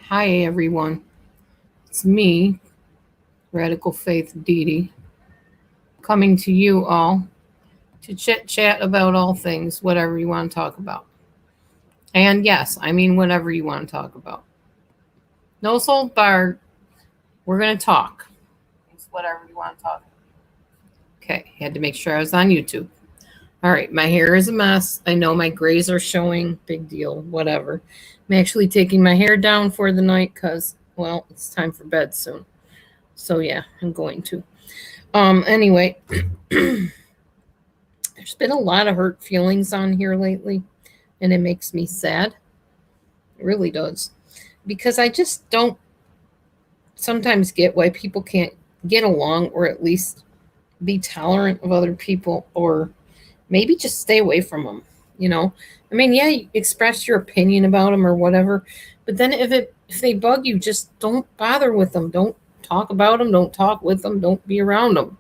Hi, everyone. It's me, Radical Faith Dee Dee, coming to you all to chit chat about all things, whatever you want to talk about. And yes, I mean whatever you want to talk about. No sold barred. We're going to talk. It's whatever you want to talk about. Okay, had to make sure I was on YouTube. All right, my hair is a mess. I know my grays are showing. Big deal, whatever. I'm actually taking my hair down for the night because, well, it's time for bed soon. So yeah, I'm going to. Anyway, there's been a lot of hurt feelings on here lately, and it makes me sad. It really does. Because I just don't sometimes get why people can't get along or at least be tolerant of other people or maybe just stay away from them, you know? I mean, yeah, you express your opinion about them or whatever, but then if they bug you, just don't bother with them. Don't talk about them, don't talk with them, don't be around them.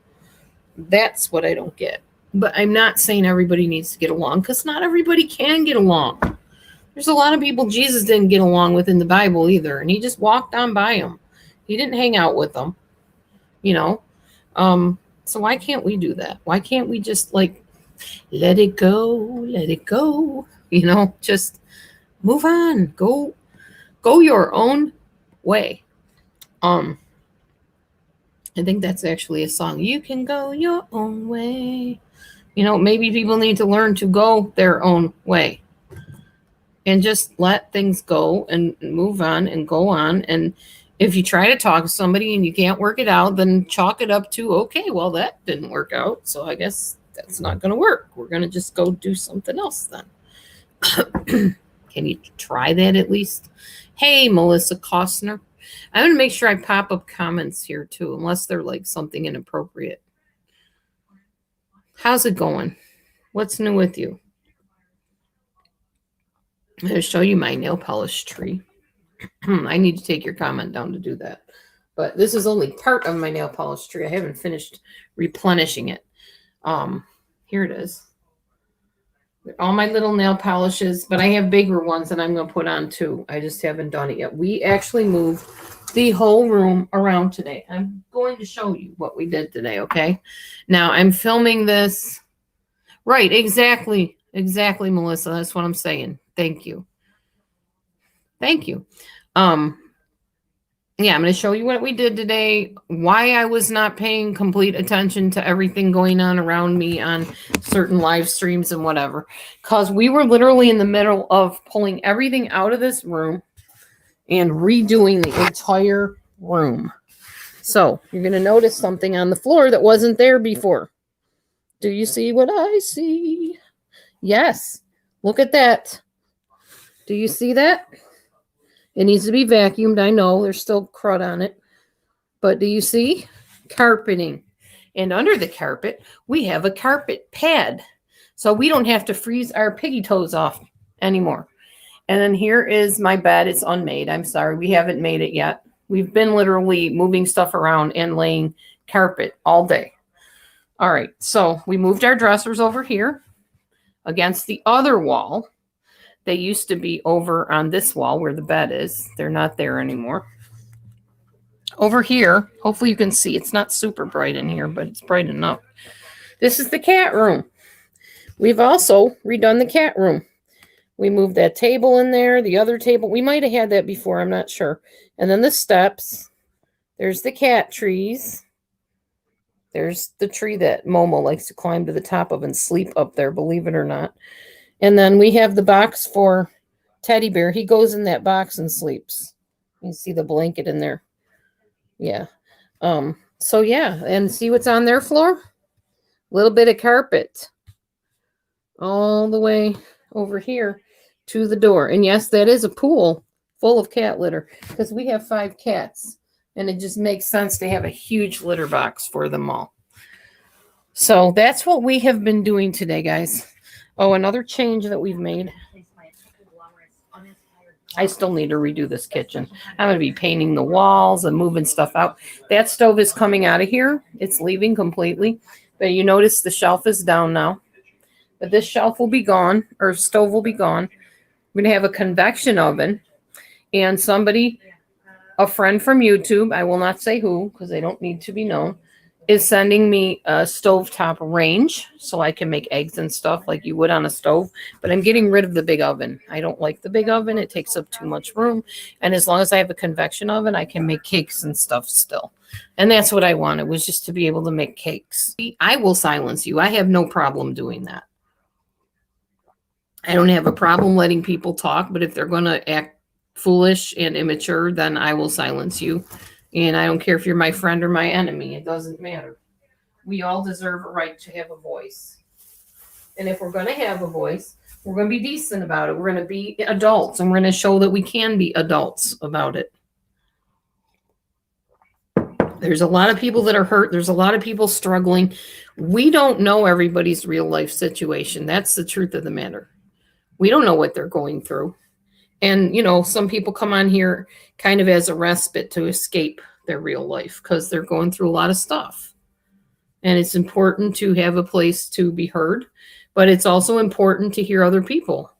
That's what I don't get. But I'm not saying everybody needs to get along because not everybody can get along. There's a lot of people Jesus didn't get along with in the Bible either, and he just walked on by them. He didn't hang out with them, you know. So why can't we do that? Why can't we just like let it go, just move on, go your own way. I think that's actually a song. You can go your own way. Maybe people need to learn to go their own way and just let things go and move on and go on. And if you try to talk to somebody and you can't work it out, then chalk it up to, okay, well, that didn't work out. So I guess that's not going to work. We're going to just go do something else then. Can you try that at least? Hey, Melissa Costner. I'm going to make sure I pop up comments here too, unless they're like something inappropriate. How's it going? What's new with you? I'm going to show you my nail polish tree. I need to take your comment down to do that. But this is only part of my nail polish tree. I haven't finished replenishing it. Here it is. All my little nail polishes, but I have bigger ones that I'm going to put on too. I just haven't done it yet. We actually moved the whole room around today. I'm going to show you what we did today, okay? Now, I'm filming this. Right, exactly, Melissa. That's what I'm saying. Thank you. Yeah, I'm going to show you what we did today, why I was not paying complete attention to everything going on around me on certain live streams and whatever, because we were literally in the middle of pulling everything out of this room and redoing the entire room. So you're going to notice something on the floor that wasn't there before. Do you see what I see? Yes. Look at that. Do you see that? It needs to be vacuumed. I know there's still crud on it. But do you see? Carpeting. And under the carpet, we have a carpet pad. So we don't have to freeze our piggy toes off anymore. And then here is my bed. It's unmade. I'm sorry. We haven't made it yet. We've been literally moving stuff around and laying carpet all day. All right. So we moved our dressers over here against the other wall. They used to be over on this wall where the bed is. They're not there anymore. Over here, hopefully you can see. It's not super bright in here, but it's bright enough. This is the cat room. We've also redone the cat room. We moved that table in there, the other table. We might have had that before, I'm not sure. And then the steps. There's the cat trees. There's the tree that Momo likes to climb to the top of and sleep up there, believe it or not. And then we have the box for Teddy Bear. He goes in that box and sleeps. You see the blanket in there. Yeah. So yeah, and see what's on their floor? A little bit of carpet. All the way over here to the door. And yes, that is a pool full of cat litter because we have 5 cats. And it just makes sense to have a huge litter box for them all. So that's what we have been doing today, guys. Oh, another change that we've made. I still need to redo this kitchen. I'm going to be painting the walls and moving stuff out. That stove is coming out of here. It's leaving completely. But you notice the shelf is down now. But this shelf will be gone, or stove will be gone. We're going to have a convection oven. And somebody a friend from YouTube, I will not say who because they don't need to be known, is sending me a stovetop range so I can make eggs and stuff like you would on a stove. But I'm getting rid of the big oven. I don't like the big oven. It takes up too much room. And as long as I have a convection oven, I can make cakes and stuff still. And that's what I wanted, was just to be able to make cakes. I will silence you. I have no problem doing that. I don't have a problem letting people talk, but if they're going to act foolish and immature, then I will silence you. And I don't care if you're my friend or my enemy. It doesn't matter. We all deserve a right to have a voice. And if we're going to have a voice, we're going to be decent about it. We're going to be adults, and we're going to show that we can be adults about it. There's a lot of people that are hurt. There's a lot of people struggling. We don't know everybody's real life situation. That's the truth of the matter. We don't know what they're going through. And, some people come on here kind of as a respite to escape their real life because they're going through a lot of stuff. And it's important to have a place to be heard, but it's also important to hear other people.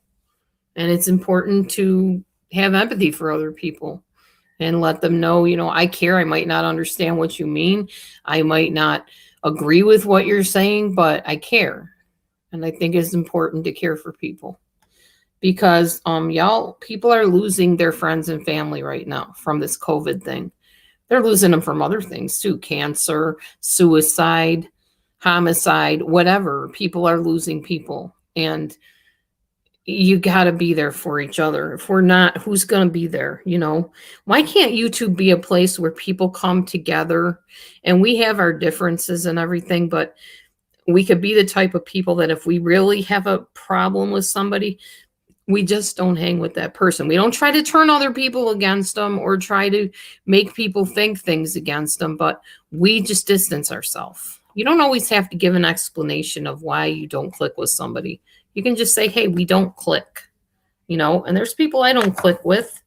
And it's important to have empathy for other people and let them know, I care. I might not understand what you mean. I might not agree with what you're saying, but I care. And I think it's important to care for people. Because people are losing their friends and family right now from this COVID thing. They're losing them from other things too. Cancer, suicide, homicide, whatever. People are losing people. And you got to be there for each other. If we're not, who's going to be there? Why can't YouTube be a place where people come together and we have our differences and everything, but we could be the type of people that if we really have a problem with somebody, we just don't hang with that person. We don't try to turn other people against them or try to make people think things against them, but we just distance ourselves. You don't always have to give an explanation of why you don't click with somebody. You can just say, hey, we don't click, and there's people I don't click with.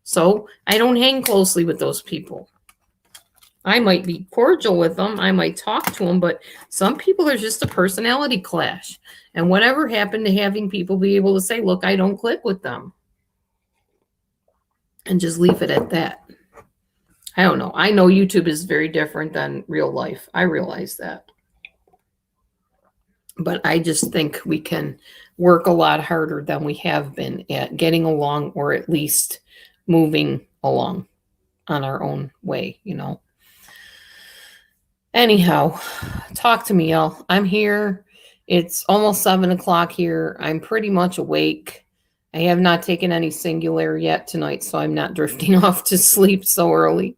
So I don't hang closely with those people. I might be cordial with them. I might talk to them, but some people are just a personality clash. And whatever happened to having people be able to say, look, I don't click with them. And just leave it at that. I don't know. I know YouTube is very different than real life. I realize that. But I just think we can work a lot harder than we have been at getting along, or at least moving along on our own way, Anyhow, talk to me, y'all. I'm here. It's almost 7:00 here. I'm pretty much awake. I have not taken any Singular yet tonight, so I'm not drifting off to sleep so early.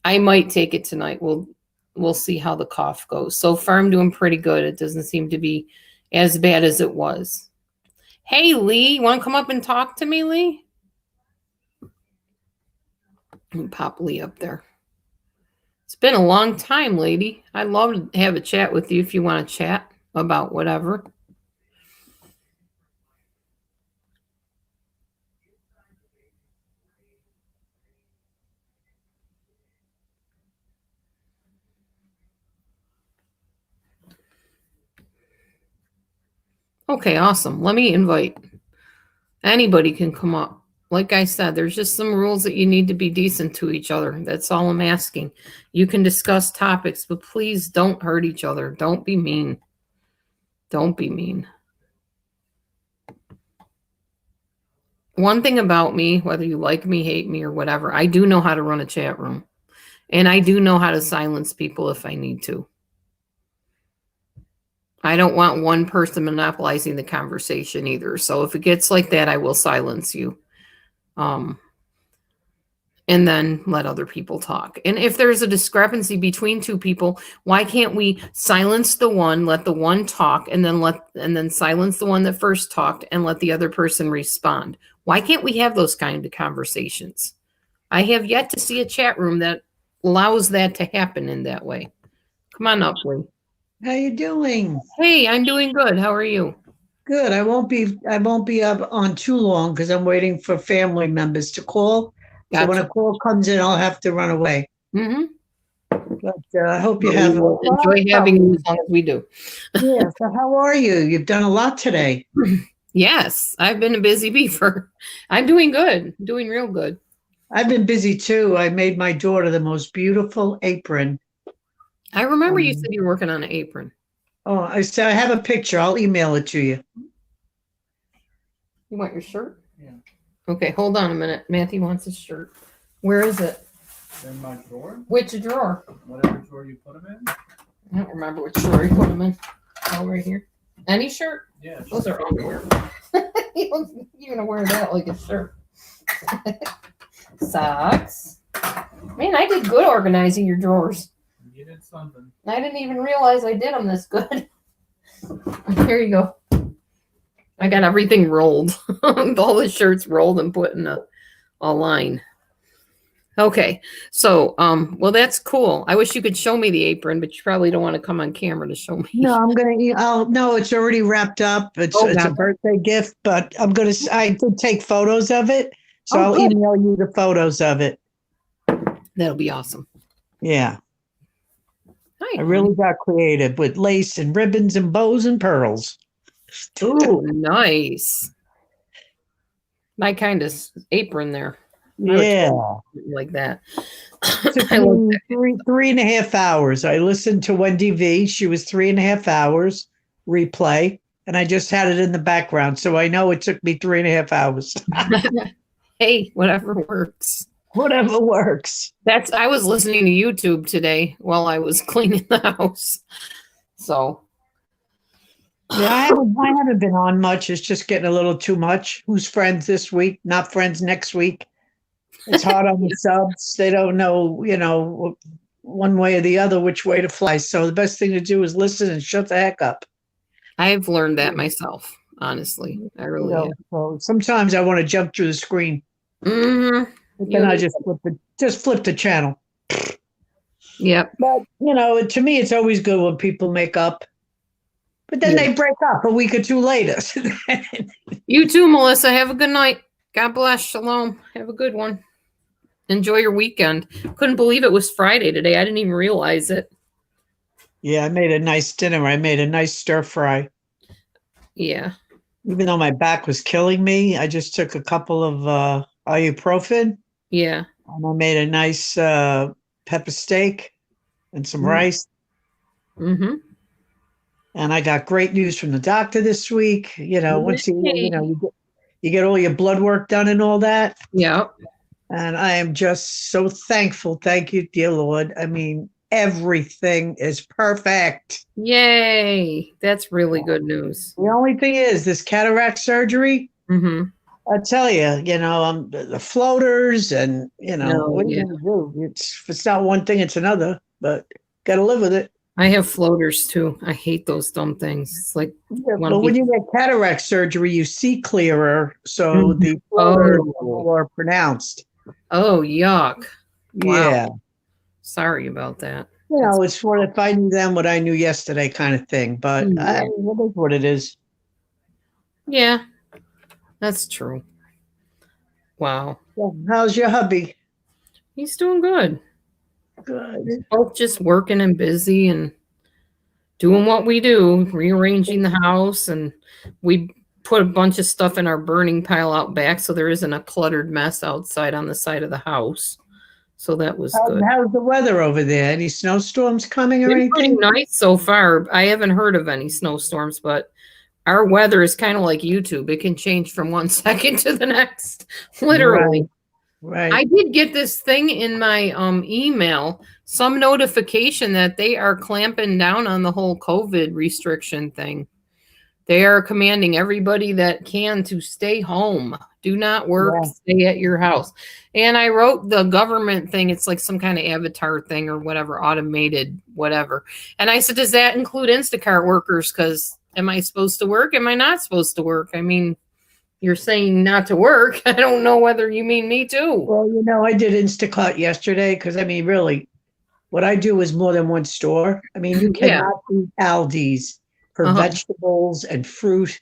I might take it tonight. We'll see how the cough goes. So far, I'm doing pretty good. It doesn't seem to be as bad as it was. Hey, Lee, you want to come up and talk to me, Lee? Let me pop Lee up there. It's been a long time, lady. I'd love to have a chat with you if you want to chat about whatever. Okay, awesome. Let me invite. Anybody can come up. Like I said, there's just some rules that you need to be decent to each other. That's all I'm asking. You can discuss topics, but please don't hurt each other. Don't be mean. Don't be mean. One thing about me, whether you like me, hate me, or whatever, I do know how to run a chat room. And I do know how to silence people if I need to. I don't want one person monopolizing the conversation either. So if it gets like that, I will silence you. And then let other people talk. And if there's a discrepancy between two people, why can't we silence the one, let the one talk, and then silence the one that first talked and let the other person respond? Why can't we have those kind of conversations? I have yet to see a chat room that allows that to happen in that way. Come on up, Lee. How you doing? Hey, I'm doing good. How are you? Good. I won't be up on too long because I'm waiting for family members to call. Gotcha. So when a call comes in, I'll have to run away. Mm-hmm. But I hope you have enjoy having you as long as we do. Yeah. So how are you? You've done a lot today. Yes, I've been a busy beaver. I'm doing good. Doing real good. I've been busy too. I made my daughter the most beautiful apron. I remember you Um, said you were working on an apron. oh, I said I have a picture. I'll email it to you. You want your shirt? Yeah. Okay, hold on a minute. Matthew wants his shirt. Where is it? In my drawer. Which drawer? Whatever drawer you put them in. I don't remember which drawer you put them in. Oh, right here. Any shirt? Yeah. Those are underwear. You're gonna wear that like a shirt. Socks. Man, I did good organizing your drawers. You did something. I didn't even realize I did them this good. Here you go. I got everything rolled. All the shirts rolled and put in a line. Okay. So, well, that's cool. I wish you could show me the apron, but you probably don't want to come on camera to show me. No, I'm gonna. No, it's already wrapped up. It's a gotcha. birthday gift, but I'm gonna. I did take photos of it, so I'll good. email you the photos of it. That'll be awesome. Yeah, Hi. I really got creative with lace and ribbons and bows and pearls. Ooh, nice. My kind of apron there. Yeah, Like that. took I like me that. 3.5 hours. I listened to Wendy V. She was 3.5 hours replay, and I just had it in the background, so I know it took me 3.5 hours. Hey, whatever works. Whatever works. I was listening to YouTube today while I was cleaning the house. So Yeah, I haven't been on much. It's just getting a little too much. Who's friends this week? Not friends next week. It's hard on the subs. They don't know, one way or the other which way to fly. So the best thing to do is listen and shut the heck up. I've learned that myself, honestly. I really have. So sometimes I want to jump through the screen. Mm-hmm. But then I just flip the channel. Yep. But to me, it's always good when people make up. But then they break up a week or two later. You too, Melissa. Have a good night. God bless. Shalom. Have a good one. Enjoy your weekend. Couldn't believe it was Friday today. I didn't even realize it. Yeah, I made a nice dinner. I made a nice stir fry. Yeah. Even though my back was killing me, I just took a couple of ibuprofen. Yeah. And I made a nice pepper steak and some rice. Mm-hmm. And I got great news from the doctor this week. Once you get all your blood work done and all that. Yeah. And I am just so thankful. Thank you, dear Lord. I mean, everything is perfect. Yay. That's really good news. The only thing is this cataract surgery. Mm-hmm. I tell you, the floaters and, what are you going to do? If it's not one thing, it's another, but got to live with it. I have floaters too. I hate those dumb things. It's like, but when you get cataract surgery, you see clearer. So the floaters are more pronounced. Oh, yuck. Yeah. Wow. Sorry about that. It's what if I knew then what I knew yesterday kind of thing, but it is what it is. Yeah. That's true. Wow. Well, how's your hubby? He's doing good. Good. We're both just working and busy and doing what we do, rearranging the house. And we put a bunch of stuff in our burning pile out back so there isn't a cluttered mess outside on the side of the house. So that was good. How's the weather over there? Any snowstorms coming or anything? Pretty nice so far. I haven't heard of any snowstorms, but our weather is kind of like YouTube. It can change from one second to the next, literally. Right. I did get this thing in my email, some notification that they are clamping down on the whole COVID restriction thing. They are commanding everybody that can to stay home. Do not work, stay at your house. And I wrote the government thing. It's like some kind of avatar thing or whatever, automated, whatever. And I said, does that include Instacart workers? Because am I supposed to work? Am I not supposed to work? I mean, you're saying not to work. I don't know whether you mean me too. Well, I did Instacart yesterday because, really, what I do is more than one store. You cannot beat Aldi's for vegetables and fruit.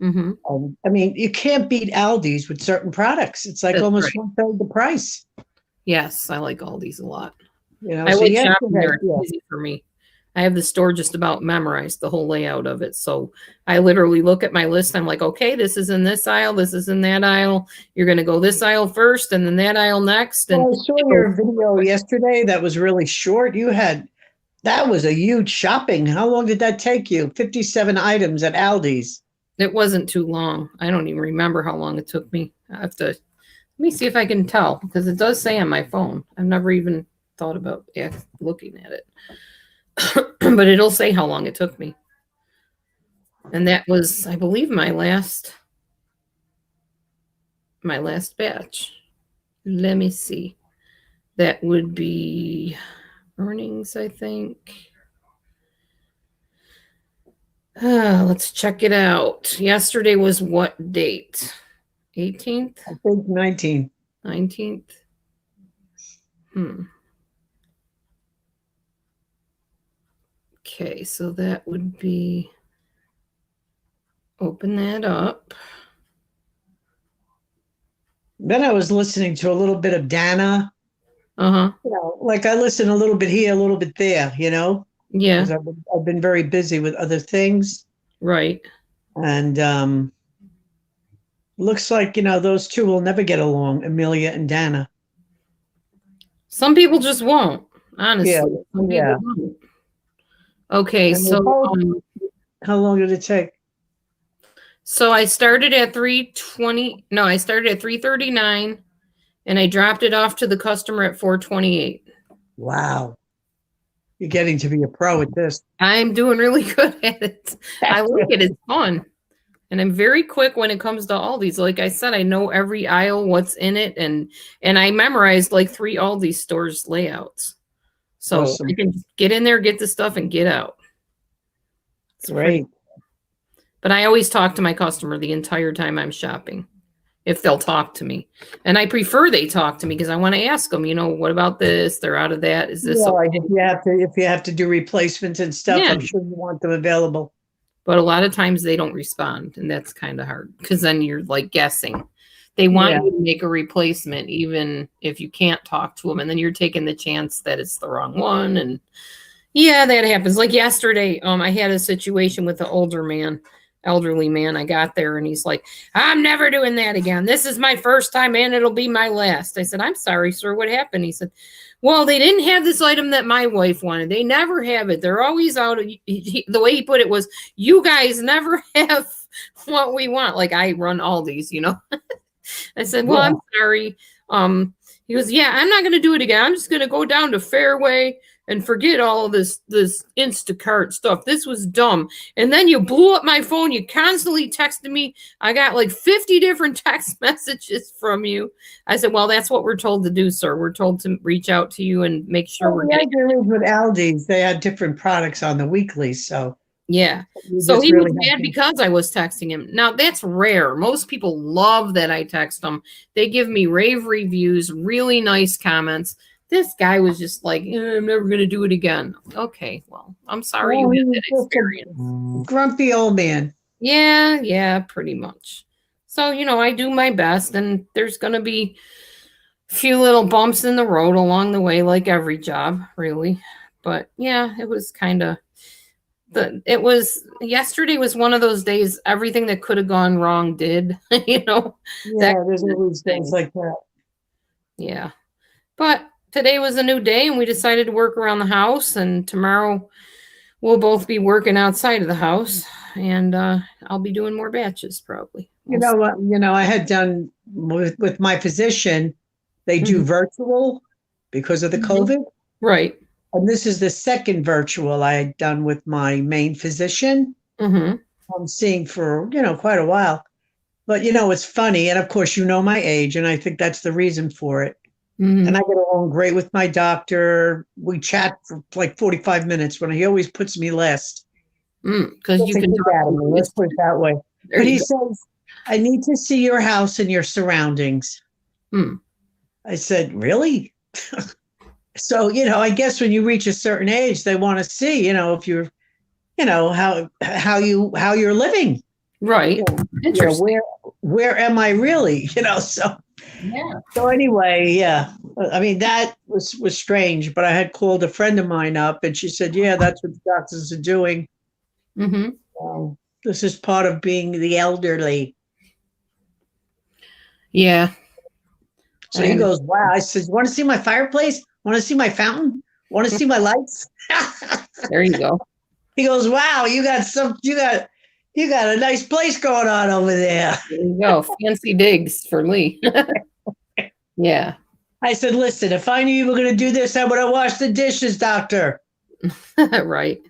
Mm-hmm. You can't beat Aldi's with certain products. It's like almost one-third the price. Yes, I like Aldi's a lot. I would shop there. It's easy for me. I have the store just about memorized, the whole layout of it. So I literally look at my list. I'm like, okay, this is in this aisle. This is in that aisle. You're going to go this aisle first and then that aisle next. And Well, I saw your video yesterday. That was really short. That was a huge shopping. How long did that take you? 57 items at Aldi's. it wasn't too long. I don't even remember how long it took me. I have to, let me see if I can tell, because it does say on my phone. I've never even thought about looking at it. But it'll say how long it took me. And that was, I believe, my last batch. Let me see. That would be earnings, I think. Let's check it out. Yesterday was what date? 18th? I think 19. 19th? Okay, so that would be, open that up. Then I was listening to a little bit of Dana. Uh-huh. Like I listen a little bit here, a little bit there, Yeah. 'cause I've been very busy with other things. Right. And looks like, those two will never get along, Amelia and Dana. Some people just won't, honestly. Yeah, Some yeah. people won't. Okay, And so how long did it take? so I started at 3:20. No, I started at 3:39 and I dropped it off to the customer at 4:28. Wow. You're getting to be a pro at this. I'm doing really good at it. I like it. It's fun. And I'm very quick when it comes to Aldi's. Like I said, I know every aisle, what's in it, and I memorized like 3 Aldi stores layouts. So Awesome. I can get in there, get the stuff, and get out. It's Great. pretty- But I always talk to my customer the entire time I'm shopping, if they'll talk to me. And I prefer they talk to me because I want to ask them, what about this? They're out of that. Is this Yeah, like okay? if you have to do replacements and stuff, Yeah. I'm sure you want them available. But a lot of times they don't respond, and that's kind of hard because then you're like guessing. They want Yeah. you to make a replacement even if you can't talk to them, and then you're taking the chance that it's the wrong one. And yeah, that happens. Like yesterday, I had a situation with an elderly man. I got there and he's like, I'm never doing that again. This is my first time and it'll be my last. I said, I'm sorry, sir. What happened? He said, well, they didn't have this item that my wife wanted. They never have it. They're always out. The way he put it was, you guys never have what we want. Like I run Aldi's, I said, well, Yeah. I'm sorry. He goes, yeah, I'm not going to do it again. I'm just going to go down to Fairway and forget all of this Instacart stuff. This was dumb. And then you blew up my phone. You constantly texted me. I got like 50 different text messages from you. I said, well, that's what we're told to do, sir. We're told to reach out to you and make sure we're The getting. idea is with Aldi's, they had different products on the weekly, so Yeah. you So just he really was have mad to- because I was texting him. Now that's rare. Most people love that I text them. They give me rave reviews, really nice comments. This guy was just like, I'm never going to do it again. Okay, well, I'm sorry Well, you he had was that just a experience. grumpy old man. Yeah, pretty much. So, I do my best, and there's going to be a few little bumps in the road along the way, like every job, really. But yeah, it was kind of, yesterday was one of those days, everything that could have gone wrong did, Yeah, there's kind of always things thing. like that. Yeah. But today was a new day and we decided to work around the house, and tomorrow we'll both be working outside of the house, and I'll be doing more batches probably. You know what? I had done with my physician, they do virtual because of the Mhm. COVID. Right. And this is the second virtual I had done with my main physician. Mm-hmm. I'm seeing for, quite a while. But, it's funny. And of course, my age, and I think that's the reason for it. Mm-hmm. And I get along great with my doctor. We chat for like 45 minutes when he always puts me last. Because you That's a can good talk Adam, to let's put it that way. There But you he go. says, I need to see your house and your surroundings. Hmm. I said, really? So, I guess when you reach a certain age, they want to see, if you're, how you're living. Right. Yeah, Interesting. where am I really? So. Yeah. So anyway, yeah. I mean, that was strange, but I had called a friend of mine up and she said, yeah, that's what the doctors are doing. Mm-hmm. This is part of being the elderly. Yeah. So he goes, wow. I said, want to see my fireplace? Want to see my fountain? Want to see my lights? There you go. He goes, wow, you got a nice place going on over there. There you go. Fancy digs for Lee. Yeah. I said, listen, if I knew you were going to do this, I would have washed the dishes, doctor. Right.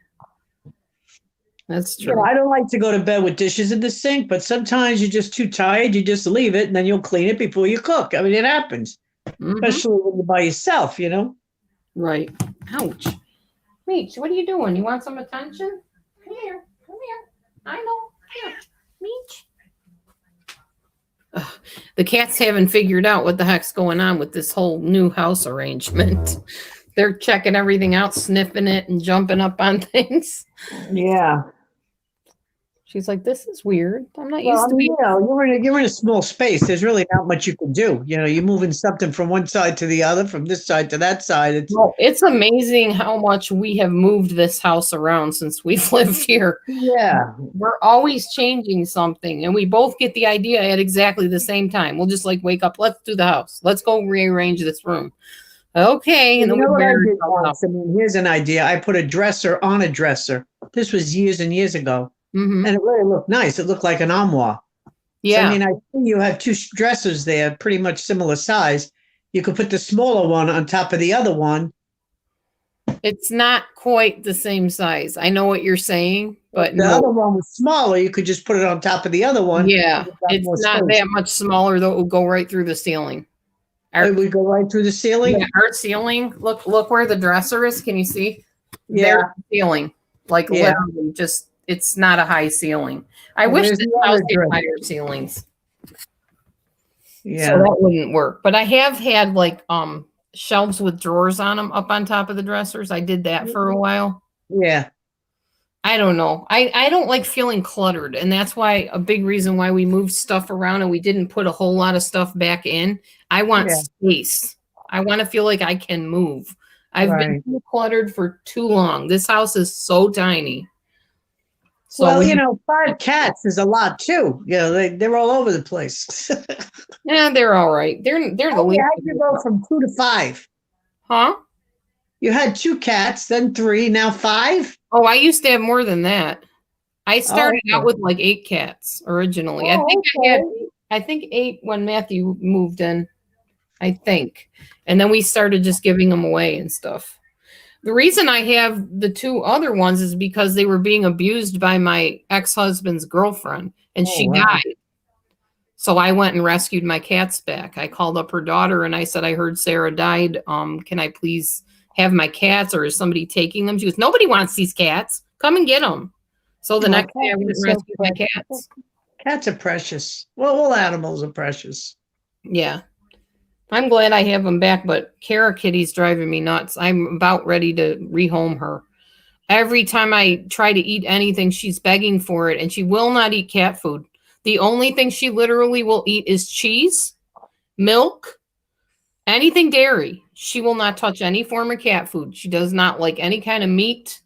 That's true. I don't like to go to bed with dishes in the sink, but sometimes you're just too tired. You just leave it and then you'll clean it before you cook. I mean, it happens, especially when you're by yourself, Right. Ouch. Meech, what are you doing? You want some attention? Come here. Come here. I know. Here. Meech. Ugh. The cats haven't figured out what the heck's going on with this whole new house arrangement. They're checking everything out, sniffing it, and jumping up on things. Yeah. She's like, this is weird. I'm not used to being. You're in a small space. There's really not much you can do. You're moving something from one side to the other, from this side to that side. It's amazing how much we have moved this house around since we've lived here. Yeah. We're always changing something, and we both get the idea at exactly the same time. We'll just wake up. Let's do the house. Let's go rearrange this room. Okay. And then what I did once? I mean, here's an idea. I put a dresser on a dresser. This was years and years ago. Mm-hmm. And it really looked nice. It looked like an armoire. Yeah. So, I mean, I see you have two dressers there, pretty much similar size. You could put the smaller one on top of the other one. It's not quite the same size. I know what you're saying, but the other one was smaller. You could just put it on top of the other one. Yeah. It's not that much smaller, though. It would go right through the ceiling. It would go right through the ceiling? Yeah, our ceiling. Look where the dresser is. Can you see? Yeah. There's the ceiling. Literally just, it's not a high ceiling. I wish this house had higher ceilings. Yeah. So that wouldn't work. But I have had shelves with drawers on them up on top of the dressers. I did that for a while. Yeah. I don't know. I don't like feeling cluttered. And that's why a big reason why we moved stuff around and we didn't put a whole lot of stuff back in. I want space. I want to feel like I can move. I've been too cluttered for too long. This house is so tiny. So, 5 cats is a lot too. They're all over the place. Yeah, they're all right. They're the least. How'd you go from 2 to 5? Huh? You had 2 cats, then 3, now 5? Oh, I used to have more than that. I started out with 8 cats originally. I think 8 when Matthew moved in. I think. And then we started just giving them away and stuff. The reason I have the 2 other ones is because they were being abused by my ex-husband's girlfriend, and she died. So I went and rescued my cats back. I called up her daughter and I said, I heard Sarah died. Can I please have my cats, or is somebody taking them? She goes, nobody wants these cats. Come and get them. So the next day I went and rescued my cats. Cats are precious. Well, all animals are precious. Yeah. I'm glad I have them back, but Kara Kitty's driving me nuts. I'm about ready to rehome her. Every time I try to eat anything, she's begging for it, and she will not eat cat food. The only thing she literally will eat is cheese, milk, anything dairy. She will not touch any form of cat food. She does not like any kind of meat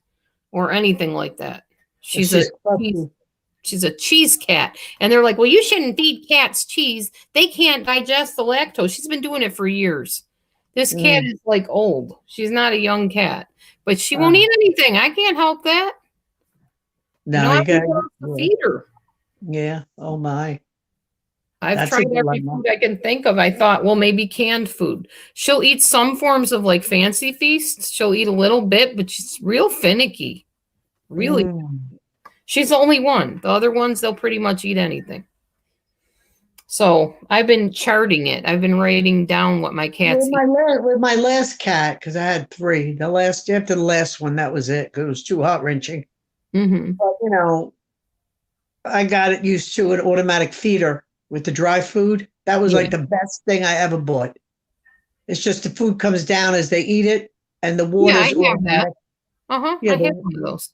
or anything like that. She's a cheese cat. And they're like, well, you shouldn't feed cats cheese. They can't digest the lactose. She's been doing it for years. This cat is old. She's not a young cat, but she won't eat anything. I can't help that. No, you got to feed her. Yeah. Oh my. I've tried every food I can think of. I thought, well, maybe canned food. She'll eat some forms of fancy feasts. She'll eat a little bit, but she's real finicky. Really. She's the only one. The other ones, they'll pretty much eat anything. So I've been charting it. I've been writing down what my cats eat. With my last cat, because I had 3. After the last one, that was it, because it was too heart-wrenching. Mm-hmm. But, I got it used to an automatic feeder with the dry food. That was the best thing I ever bought. It's just the food comes down as they eat it, and the water. Yeah, I have that. Yeah, I have one of those.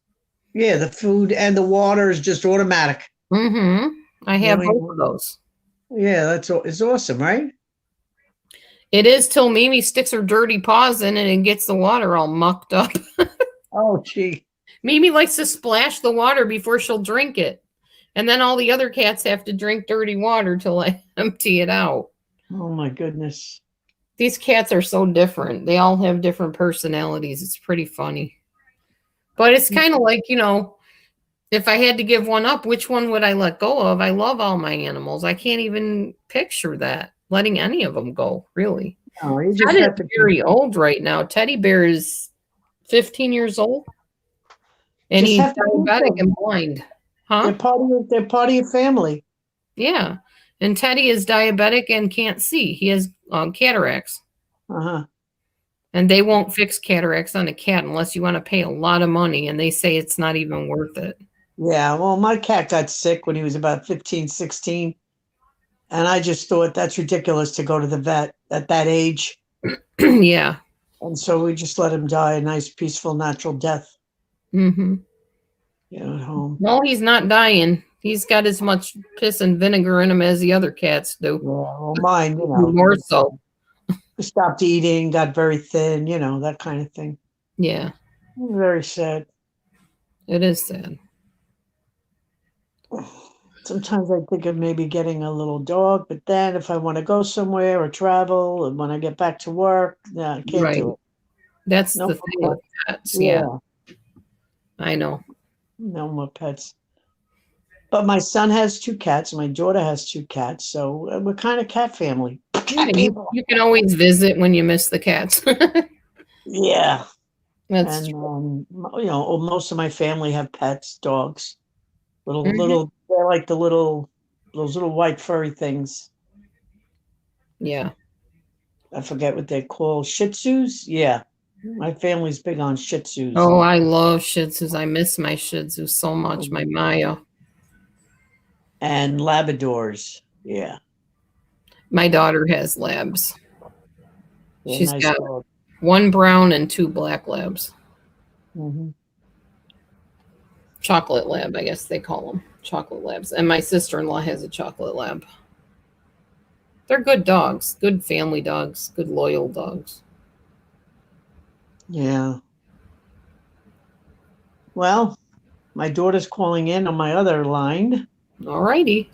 Yeah, the food and the water is just automatic. Mm-hmm. I have both of those. Yeah, it's awesome, right? It is till Mimi sticks her dirty paws in it and gets the water all mucked up. Oh, gee. Mimi likes to splash the water before she'll drink it. And then all the other cats have to drink dirty water till I empty it out. Oh my goodness. These cats are so different. They all have different personalities. It's pretty funny. But it's kind of like, if I had to give one up, which one would I let go of? I love all my animals. I can't even picture that, letting any of them go, really. No, you just Ted have is to very old right now. Teddy Bear is 15 years old. And Just he's have to keep diabetic them. and blind. Huh? They're part of your family. Yeah. And Teddy is diabetic and can't see. He has cataracts. Uh-huh. And they won't fix cataracts on a cat unless you want to pay a lot of money. And they say it's not even worth it. Yeah, well, my cat got sick when he was about 15, 16. And I just thought that's ridiculous to go to the vet at that age. Yeah. And so we just let him die a nice, peaceful, natural death, Mm-hmm. at home. No, he's not dying. He's got as much piss and vinegar in him as the other cats do. Yeah, well, mine, More so. stopped eating, got very thin, that kind of thing. Yeah. Very sad. It is sad. Sometimes I think of maybe getting a little dog, but then if I want to go somewhere or travel and when I get back to work, I can't do it. That's No the thing more with cats. Yeah. I know. No more pets. But my son has 2 cats. My daughter has 2 cats. So we're kind of cat family. Cat people. You can always visit when you miss the cats. Yeah. That's And, true. most of my family have pets, dogs. Mhm. They're like those little white furry things. Yeah. I forget what they're called. Shih Tzus? Yeah. My family's big on Shih Tzus. Oh, I love Shih Tzus. I miss my Shih Tzus so much. My Maya. And Labradors. Yeah. My daughter has labs. They're She's nice got dogs. 1 brown and 2 black labs. Mm-hmm. Chocolate lab, I guess they call them. Chocolate labs. And my sister-in-law has a chocolate lab. They're good dogs. Good family dogs. Good loyal dogs. Yeah. Well, my daughter's calling in on my other line. All righty.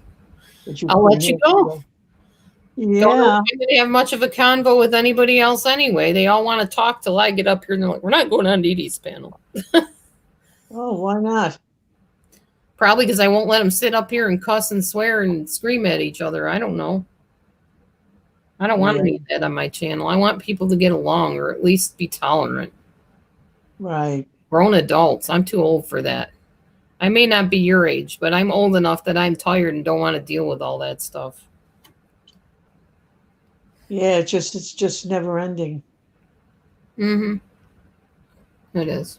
That you I'll couldn't let you hear go. today. Don't know Yeah. if I'm going to have much of a convo with anybody else anyway. They all want to talk till I get up here and they're like, we're not going on Dee Dee's panel. Oh, why not? Probably because I won't let them sit up here and cuss and swear and scream at each other. I don't know. I don't want Yeah. any of that on my channel. I want people to get along or at least be tolerant. Right. Grown adults. I'm too old for that. I may not be your age, but I'm old enough that I'm tired and don't want to deal with all that stuff. Yeah, it's just never ending. Mm-hmm. It is.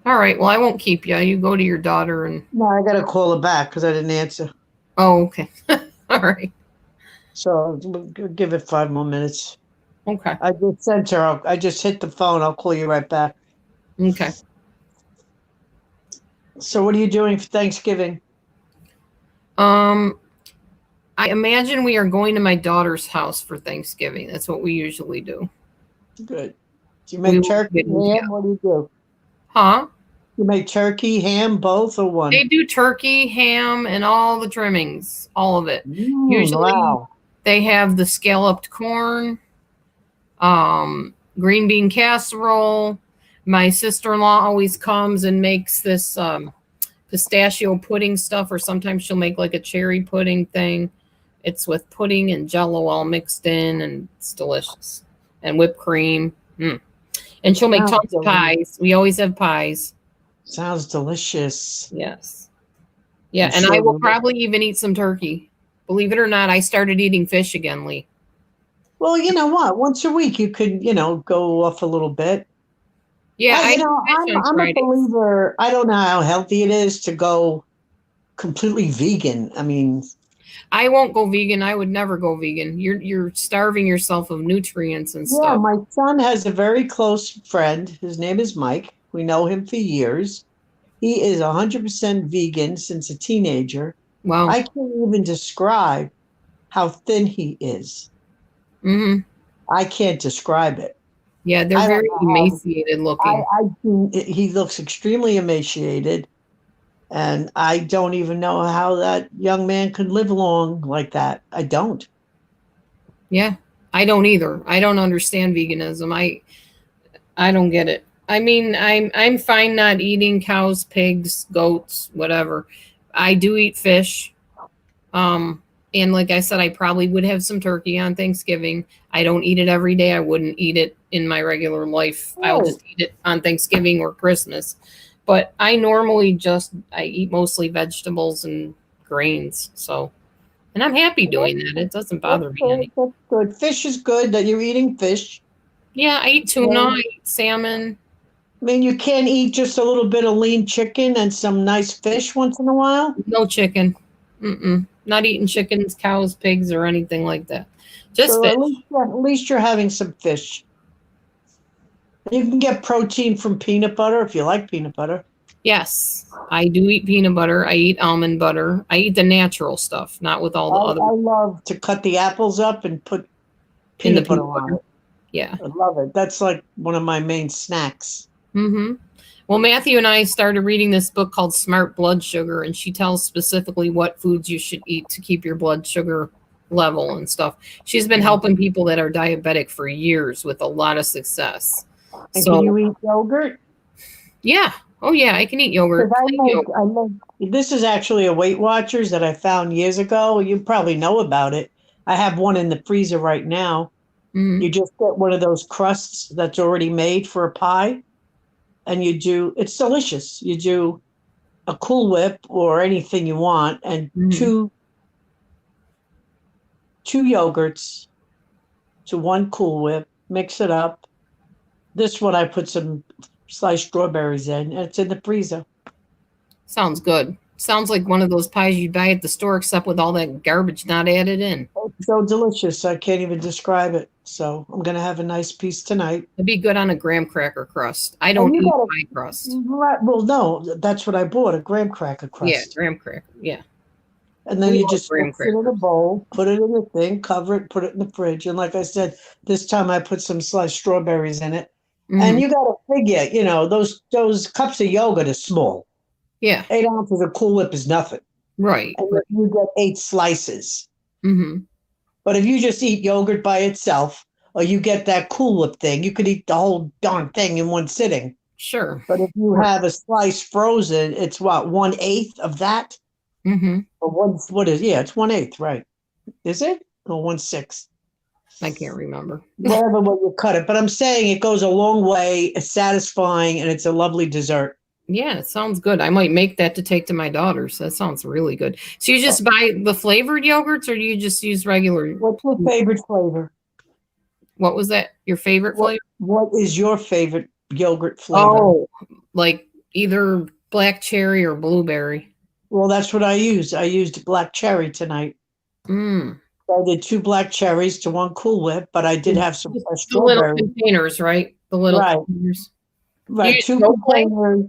All right. Well, I won't keep you. You go to your daughter and. No, I gotta call her back because I didn't answer. Oh, okay. All right. So we'll give it 5 more minutes. Okay. I just sent her. I just hit the phone. I'll call you right back. Okay. So what are you doing for Thanksgiving? I imagine we are going to my daughter's house for Thanksgiving. That's what we usually do. Good. Do you We make will turkey, get into- ham? What do you do? Huh? You make turkey, ham, both or one? They do turkey, ham, and all the trimmings, all of it. Usually Wow. they have the scalloped corn, green bean casserole. My sister-in-law always comes and makes this pistachio pudding stuff, or sometimes she'll make like a cherry pudding thing. It's with pudding and jello all mixed in, and it's delicious. And whipped cream. And she'll make Sounds tons of pies. We always have pies. Sounds delicious. Yes. Yeah, I'm and sure I will you- probably even eat some turkey. Believe it or not, I started eating fish again, Lee. Well, you know what? Once a week you could, go off a little bit. Yeah, I eat fish on I'm a Fridays. believer. I don't know how healthy it is to go completely vegan. I mean, I won't go vegan. I would never go vegan. You're starving yourself of nutrients and yeah, stuff. my son has a very close friend. His name is Mike. We know him for years. He is 100% vegan since a teenager. Wow. I can't even describe how thin he is. Hmm. I can't describe it. Yeah, they're I don't very know how. emaciated looking. He looks extremely emaciated, and I don't even know how that young man could live long like that. I don't. Yeah, I don't either. I don't understand veganism. I don't get it. I mean, I'm fine not eating cows, pigs, goats, whatever. I do eat fish. Um, and like I said, I probably would have some turkey on Thanksgiving. I don't eat it every day. I wouldn't eat it in my regular life. I'll Oh, just eat it on Thanksgiving or Christmas. But I normally I eat mostly vegetables and grains. So, and I'm happy doing that. It doesn't that's bother me good. any. That's good. Fish is good that you're eating fish. Yeah, I eat tuna, Well, I eat salmon, I mean, you can eat just a little bit of lean chicken and some nice fish once in a while. no chicken. Mm-mm. Not eating chickens, cows, pigs, or anything like that. Just So fish. at least you're having some fish. You can get protein from peanut butter if you like peanut butter. Yes, I do eat peanut butter. I eat almond butter. I eat the natural stuff, not with all the other I love to cut the apples up and put in the peanut butter peanut on butter. it. Yeah. I love it. That's like one of my main snacks. Mm-hmm. Well, Matthew and I started reading this book called Smart Blood Sugar, and she tells specifically what foods you should eat to keep your blood sugar level and stuff. She's been helping people that are diabetic for years with a lot of success. And can you So, eat yogurt? yeah. Oh, yeah, I can eat yogurt. Because Plain yogurt. I make, this is actually a Weight Watchers that I found years ago. You probably know about it. I have one in the freezer right now. Mhm. You just get one of those crusts that's already made for a pie, and it's delicious. You do a Cool Whip or anything you want, and Mhm. two yogurts to one Cool Whip, mix it up. This one I put some sliced strawberries in, and it's in the freezer. Sounds good. Sounds like one of those pies you buy at the store, except with all that garbage not added in. It's so delicious, I can't even describe it. So I'm gonna have a nice piece tonight. It'd be good on a graham cracker crust. I And don't you eat got pie crust. well, no, that's what I bought, a graham cracker Yeah, crust. graham cracker. Yeah. And then We you love just graham mix it in a crackers. bowl, put it in the thing, cover it, put it in the fridge. And like I said, this time I put some sliced strawberries in it. And Hmm. you got to figure, those cups of yogurt are small. Yeah. 8 ounces of Cool Whip is nothing. Right. And Right. you get 8 slices. Hmm. But if you just eat yogurt by itself, or you get that Cool Whip thing, you could eat the whole darn thing in one sitting. Sure. But if you have a slice frozen, it's what, 1/8 of that? Hmm. Or what is, yeah, it's 1/8, right? Is it? Or 1/6? I can't remember. Whatever way you cut it. But I'm saying it goes a long way, it's satisfying, and it's a lovely dessert. Yeah, it sounds good. I might make that to take to my daughters. That sounds really good. So you just buy the flavored yogurts, or do you just use regular? What's your favorite flavor? What was that? Your favorite flavor? What is your favorite yogurt flavor? Oh, like either black cherry or blueberry. Well, that's what I used. I used black cherry tonight. Mm. I did 2 black cherries to one Cool Whip, but I did have some fresh The little strawberries. containers, right? The little Right. containers. Right, use 2 Yoplait? containers.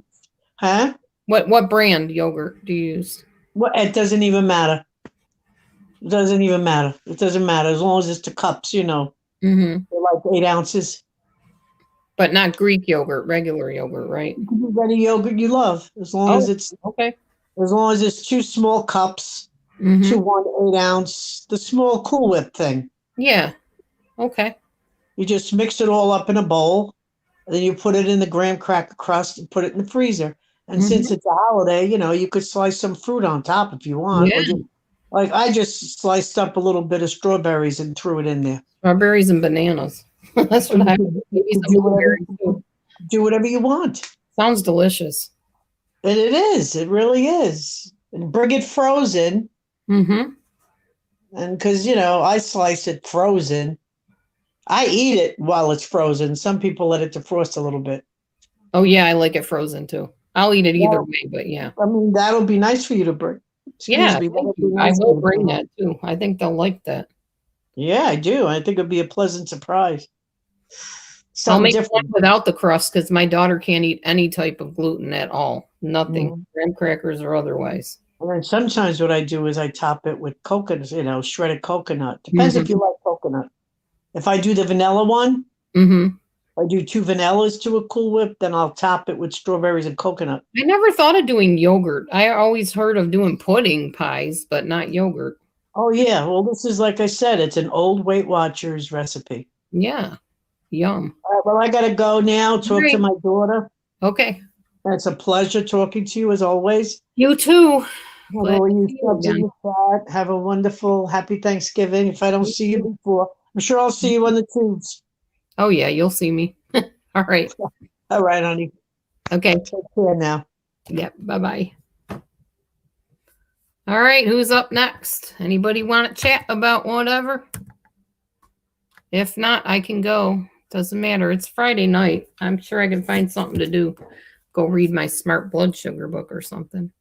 Huh? What brand yogurt do you use? Well, it doesn't even matter. It doesn't even matter. It doesn't matter as long as it's the cups, Hmm. they're like 8 ounces. But not Greek yogurt, regular yogurt, right? You can use any yogurt you love, as long as Oh, it's okay. 2 small cups Hmm. to 1 8 ounce, the small Cool Whip thing. Yeah. Okay. You just mix it all up in a bowl, and then you put it in the graham cracker crust and put it in the freezer. And since Hmm. it's a holiday, you could slice some fruit on top if you want. Yeah. Or just, like I just sliced up a little bit of strawberries and threw it in there. Strawberries and bananas. That's what I would. Maybe You some blueberries too. do whatever you want. Sounds delicious. And it is. It really is. And bring it frozen. Hmm. And because, I slice it frozen. I eat it while it's frozen. Some people let it defrost a little bit. Oh yeah, I like it frozen too. I'll eat it either Yeah. way, but yeah. I mean, that'll be nice for you to bring. Yeah, That'll thank be you. I nice for will you to bring that too. I think they'll like that. Yeah, I do. I think it'll be a pleasant surprise. I'll Something make one different. without the crust because my daughter can't eat any type of gluten at all. Nothing. Mhm. Graham crackers or otherwise. And then sometimes what I do is I top it with coconut, shredded coconut. Depends if you like coconut. If I do the vanilla one, Mm-hmm. I do 2 vanillas to a Cool Whip, then I'll top it with strawberries and coconut. I never thought of doing yogurt. I always heard of doing pudding pies, but not yogurt. Oh yeah, well this is like I said, it's an old Weight Watchers recipe. Yeah. Yum. All right, well I gotta go now, talk to Right. my daughter. Okay. It's a pleasure talking to you as always. You too. Have Glad all to you see you subs in again. the chat. Have a wonderful, happy Thanksgiving. If I don't see you before, I'm sure I'll see you on the tubes. Oh, yeah. You'll see me. All right. All right, honey. Okay. Take care now. Yep. Bye-bye. All right. Who's up next? Anybody want to chat about whatever? If not, I can go. Doesn't matter. It's Friday night. I'm sure I can find something to do. Go read my smart blood sugar book or something.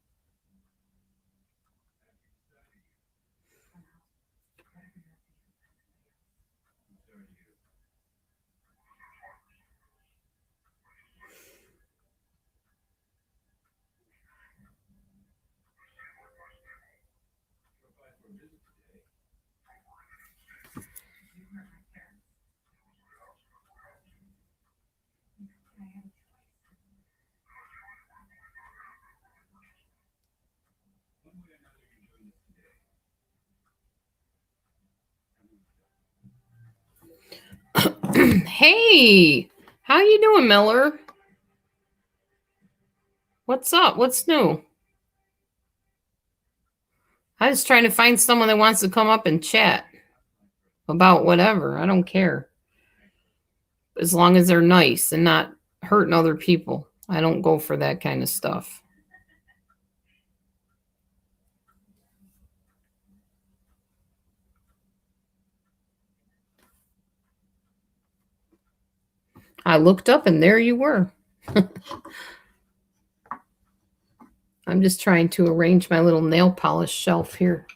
Hey, how you doing, Miller? What's up? What's new? I was trying to find someone that wants to come up and chat about whatever. I don't care. As long as they're nice and not hurting other people. I don't go for that kind of stuff. I looked up and there you were. I'm just trying to arrange my little nail polish shelf here.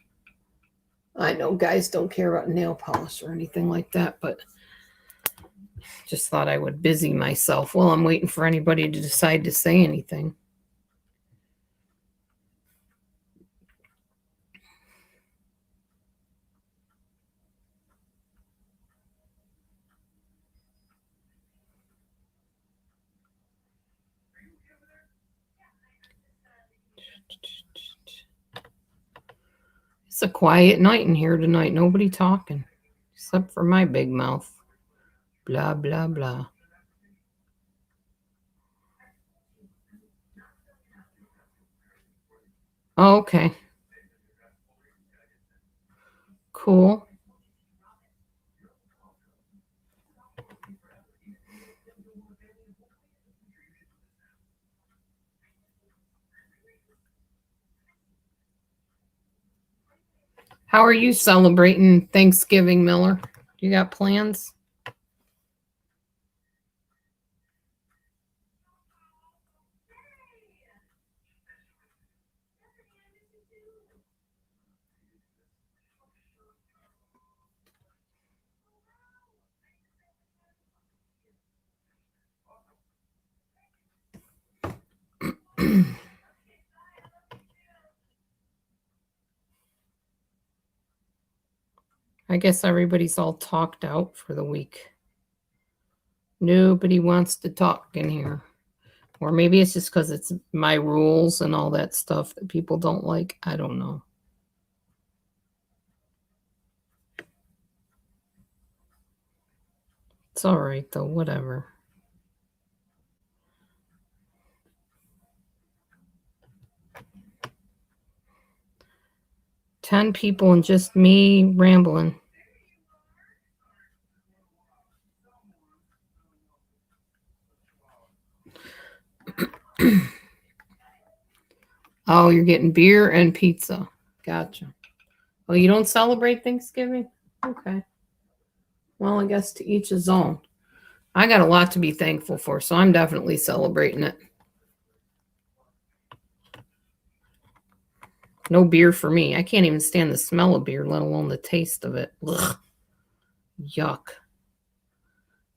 I know guys don't care about nail polish or anything like that, but just thought I would busy myself while I'm waiting for anybody to decide to say anything. It's a quiet night in here tonight. Nobody talking except for my big mouth. Blah, blah, blah. Oh, okay. Cool. How are you celebrating Thanksgiving, Miller? You got plans? I guess everybody's all talked out for the week. Nobody wants to talk in here. Or maybe it's just because it's my rules and all that stuff that people don't like. I don't know. It's all right, though. Whatever. $10 people and just me rambling. Oh, you're getting beer and pizza. Gotcha. Oh, you don't celebrate Thanksgiving? Okay. Well, I guess to each his own. I got a lot to be thankful for, so I'm definitely celebrating it. No beer for me. I can't even stand the smell of beer, let alone the taste of it. Ugh. Yuck.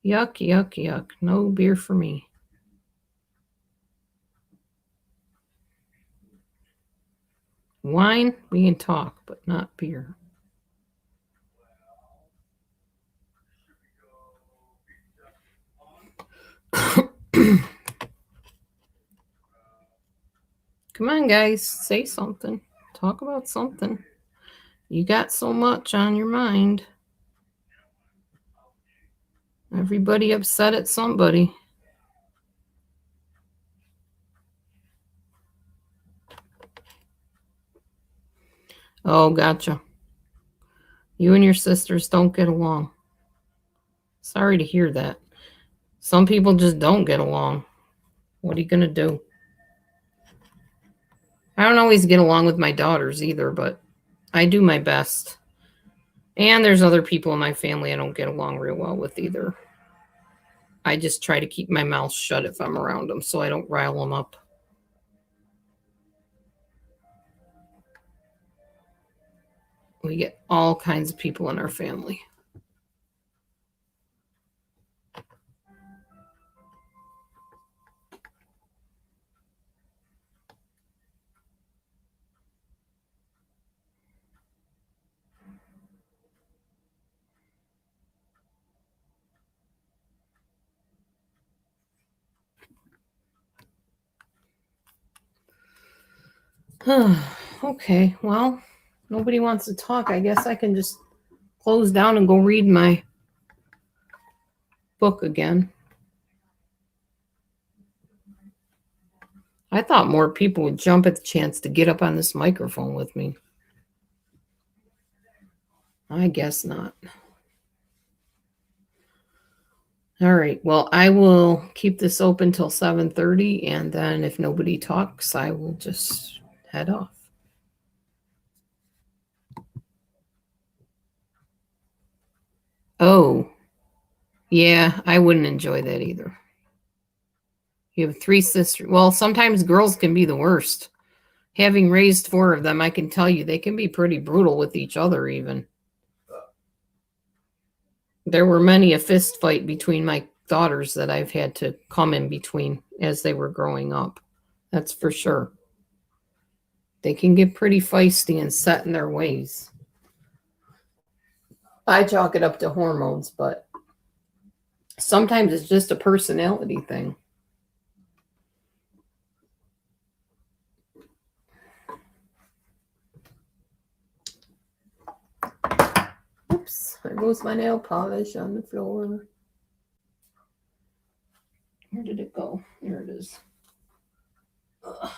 Yuck, yuck, yuck. No beer for me. Wine, we can talk, but not beer. Come on, guys, say something. Talk about something. You got so much on your mind. Everybody upset at somebody. Oh, gotcha. You and your sisters don't get along. Sorry to hear that. Some people just don't get along. What are you going to do? I don't always get along with my daughters either, but I do my best. And there's other people in my family I don't get along real well with either. I just try to keep my mouth shut if I'm around them so I don't rile them up. We get all kinds of people in our family. Okay, well, nobody wants to talk. I guess I can just close down and go read my book again. I thought more people would jump at the chance to get up on this microphone with me. I guess not. All right, well, I will keep this open till 7:30, and then if nobody talks, I will just head off. Oh, yeah, I wouldn't enjoy that either. You have 3 sisters. Well, sometimes girls can be the worst. Having raised 4 of them, I can tell you they can be pretty brutal with each other even. There were many a fist fight between my daughters that I've had to come in between as they were growing up. That's for sure. They can get pretty feisty and set in their ways. I chalk it up to hormones, but sometimes it's just a personality thing. Oops, there goes my nail polish on the floor. Where did it go? There it is. Ugh.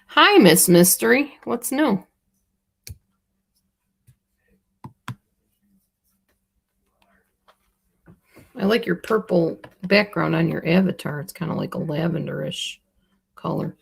Hi, Miss Mystery. What's new? I like your purple background on your avatar. It's kind of like a lavenderish color.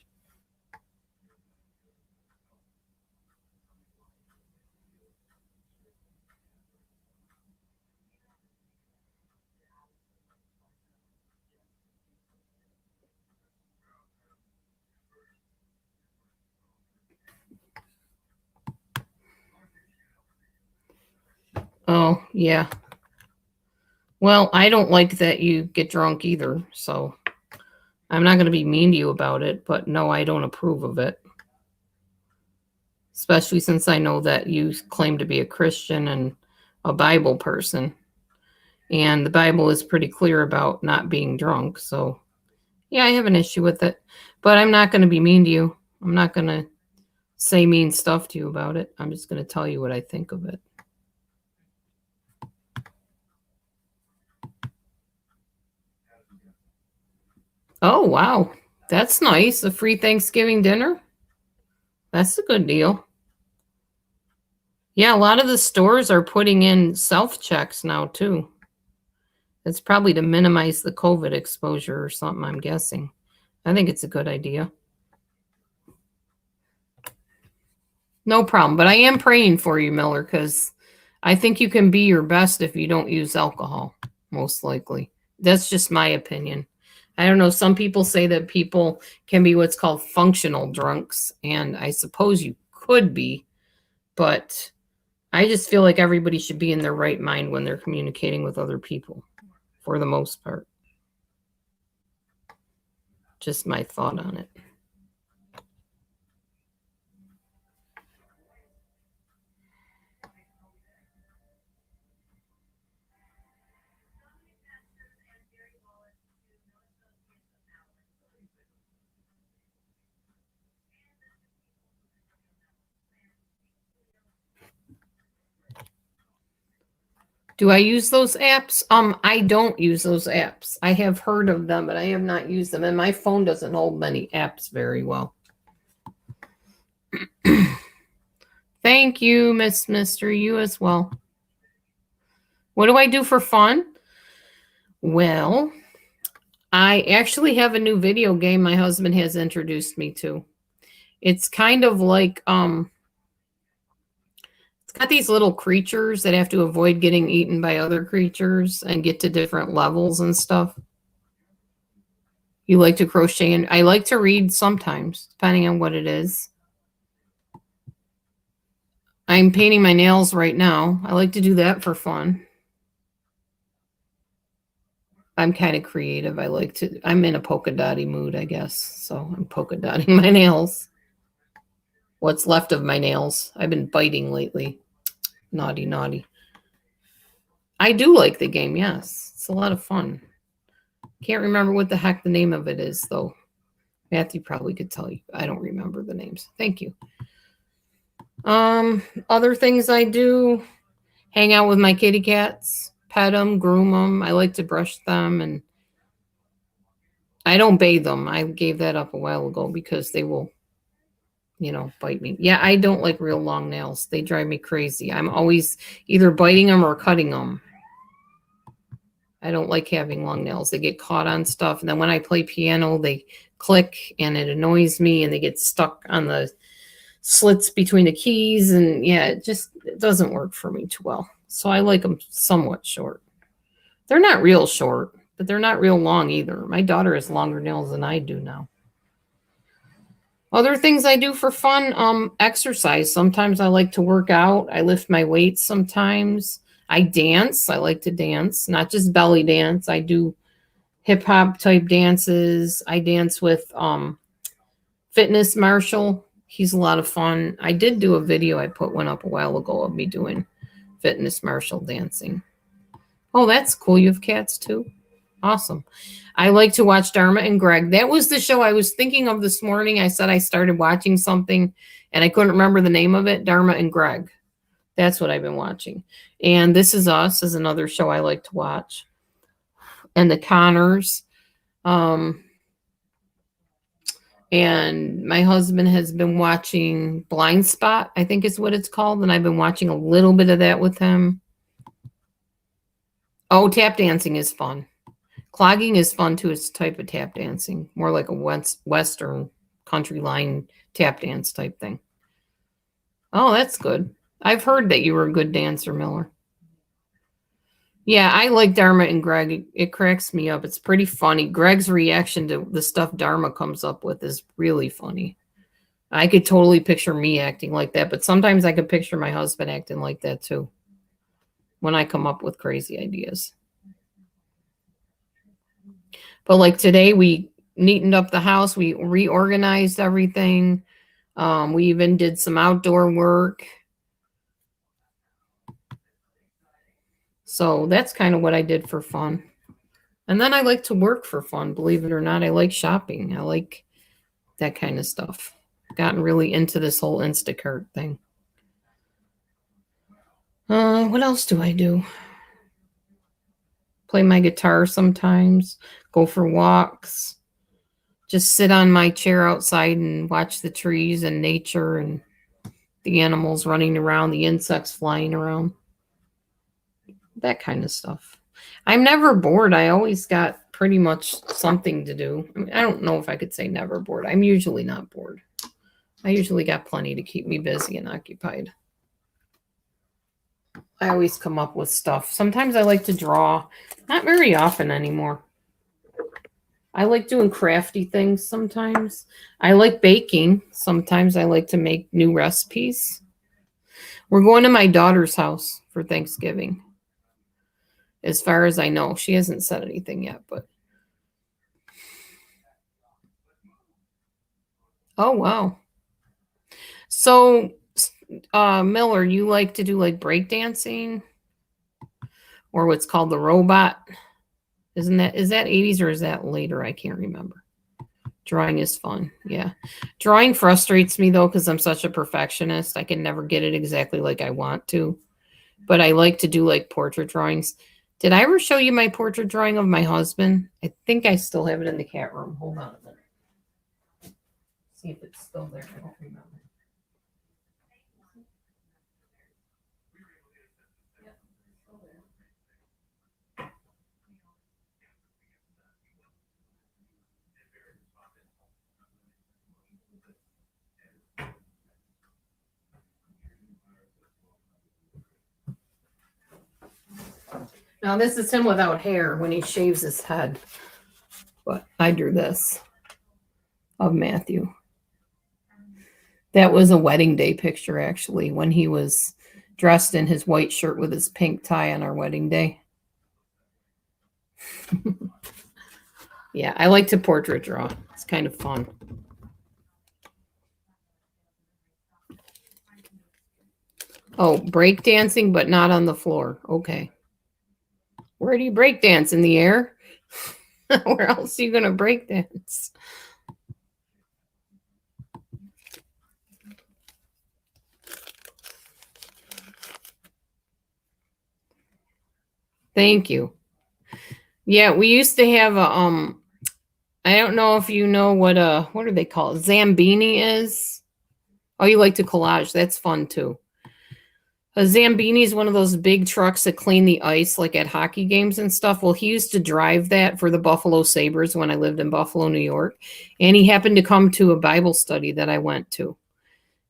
Oh, yeah. Well, I don't like that you get drunk either, so I'm not going to be mean to you about it, but no, I don't approve of it. Especially since I know that you claim to be a Christian and a Bible person. And the Bible is pretty clear about not being drunk, so yeah, I have an issue with it. But I'm not going to be mean to you. I'm not going to say mean stuff to you about it. I'm just going to tell you what I think of it. Oh, wow. That's nice. A free Thanksgiving dinner? That's a good deal. Yeah, a lot of the stores are putting in self-checks now, too. It's probably to minimize the COVID exposure or something, I'm guessing. I think it's a good idea. No problem. But I am praying for you, Miller, because I think you can be your best if you don't use alcohol, most likely. That's just my opinion. I don't know. Some people say that people can be what's called functional drunks, and I suppose you could be, but I just feel like everybody should be in their right mind when they're communicating with other people, for the most part. Just my thought on it. Do I use those apps? I don't use those apps. I have heard of them, but I have not used them. And my phone doesn't hold many apps very well. Thank you, Mister. You as well. What do I do for fun? Well, I actually have a new video game my husband has introduced me to. It's kind of like it's got these little creatures that have to avoid getting eaten by other creatures and get to different levels and stuff. You like to crochet, and I like to read sometimes, depending on what it is. I'm painting my nails right now. I like to do that for fun. I'm kind of creative. I'm in a polka dotty mood, I guess. So I'm polka dotting my nails. What's left of my nails. I've been biting lately. Naughty, naughty. I do like the game, yes. It's a lot of fun. Can't remember what the heck the name of it is, though. Matthew probably could tell you. I don't remember the names. Thank you. Other things I do, hang out with my kitty cats, pet them, groom them. I like to brush them, and I don't bathe them. I gave that up a while ago because they will, bite me. Yeah, I don't like real long nails. They drive me crazy. I'm always either biting them or cutting them. I don't like having long nails. They get caught on stuff. And then when I play piano, they click and it annoys me and they get stuck on the slits between the keys. And yeah, it doesn't work for me too well. So I like them somewhat short. They're not real short, but they're not real long either. My daughter has longer nails than I do now. Other things I do for fun, exercise. Sometimes I like to work out. I lift my weights sometimes. I dance. I like to dance, not just belly dance. I do hip hop type dances. I dance with Fitness Marshall. He's a lot of fun. I did do a video. I put one up a while ago of me doing Fitness Marshall dancing. Oh, that's cool. You have cats too? Awesome. I like to watch Dharma and Greg. That was the show I was thinking of this morning. I said I started watching something and I couldn't remember the name of it. Dharma and Greg. That's what I've been watching. And This Is Us is another show I like to watch. And The Connors. And my husband has been watching Blind Spot, I think is what it's called. And I've been watching a little bit of that with him. Oh, tap dancing is fun. Clogging is fun too. It's a type of tap dancing. More like a Western country line tap dance type thing. Oh, that's good. I've heard that you were a good dancer, Miller. Yeah, I like Dharma and Greg. It cracks me up. It's pretty funny. Greg's reaction to the stuff Dharma comes up with is really funny. I could totally picture me acting like that, but sometimes I could picture my husband acting like that too when I come up with crazy ideas. But like today, we neatened up the house. We reorganized everything. We even did some outdoor work. So that's kind of what I did for fun. And then I like to work for fun, believe it or not. I like shopping. I like that kind of stuff. Gotten really into this whole Instacart thing. What else do I do? Play my guitar sometimes. Go for walks. Just sit on my chair outside and watch the trees and nature and the animals running around, the insects flying around. That kind of stuff. I'm never bored. I always got pretty much something to do. I mean, I don't know if I could say never bored. I'm usually not bored. I usually got plenty to keep me busy and occupied. I always come up with stuff. Sometimes I like to draw. Not very often anymore. I like doing crafty things sometimes. I like baking. Sometimes I like to make new recipes. We're going to my daughter's house for Thanksgiving. As far as I know, she hasn't said anything yet, but Oh, wow. So, Miller, you like to do like breakdancing or what's called the robot? Is that 80s or is that later? I can't remember. Drawing is fun. Yeah. Drawing frustrates me though because I'm such a perfectionist. I can never get it exactly like I want to. But I like to do like portrait drawings. Did I ever show you my portrait drawing of my husband? I think I still have it in the cat room. Hold on a minute. See if it's still there. I don't remember. Now this is him without hair when he shaves his head. But I drew this of Matthew. That was a wedding day picture, actually, when he was dressed in his white shirt with his pink tie on our wedding day. Yeah, I like to portrait draw. It's kind of fun. Oh, break dancing, but not on the floor. Okay. Where do you break dance? In the air? Where else are you going to break dance? Thank you. Yeah, we used to have a I don't know if you know what do they call it? Zambini is. Oh, you like to collage. That's fun too. A Zambini is one of those big trucks that clean the ice like at hockey games and stuff. Well, he used to drive that for the Buffalo Sabres when I lived in Buffalo, New York. And he happened to come to a Bible study that I went to.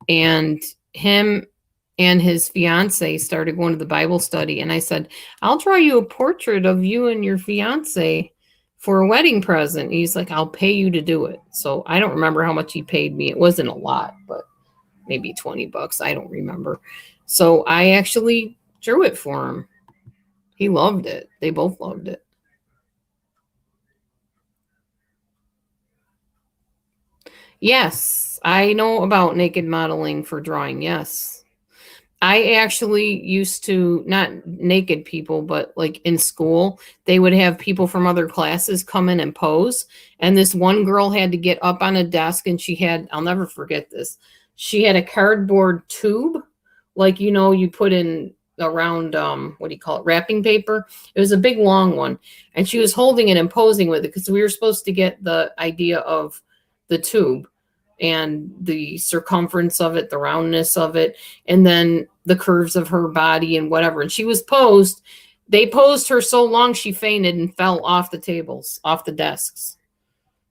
And him and his fiance started going to the Bible study. And I said, I'll draw you a portrait of you and your fiance for a wedding present. And he's like, I'll pay you to do it. So I don't remember how much he paid me. It wasn't a lot, but maybe $20. I don't remember. So I actually drew it for him. He loved it. They both loved it. Yes, I know about naked modeling for drawing. Yes. I actually used to, not naked people, but like in school, they would have people from other classes come in and pose. And this one girl had to get up on a desk and she had, I'll never forget this. She had a cardboard tube, like, you know, you put in around, what do you call it? Wrapping paper. It was a big long one. And she was holding it and posing with it because we were supposed to get the idea of the tube and the circumference of it, the roundness of it, and then the curves of her body and whatever. And she was posed. They posed her so long she fainted and fell off the tables, off the desks.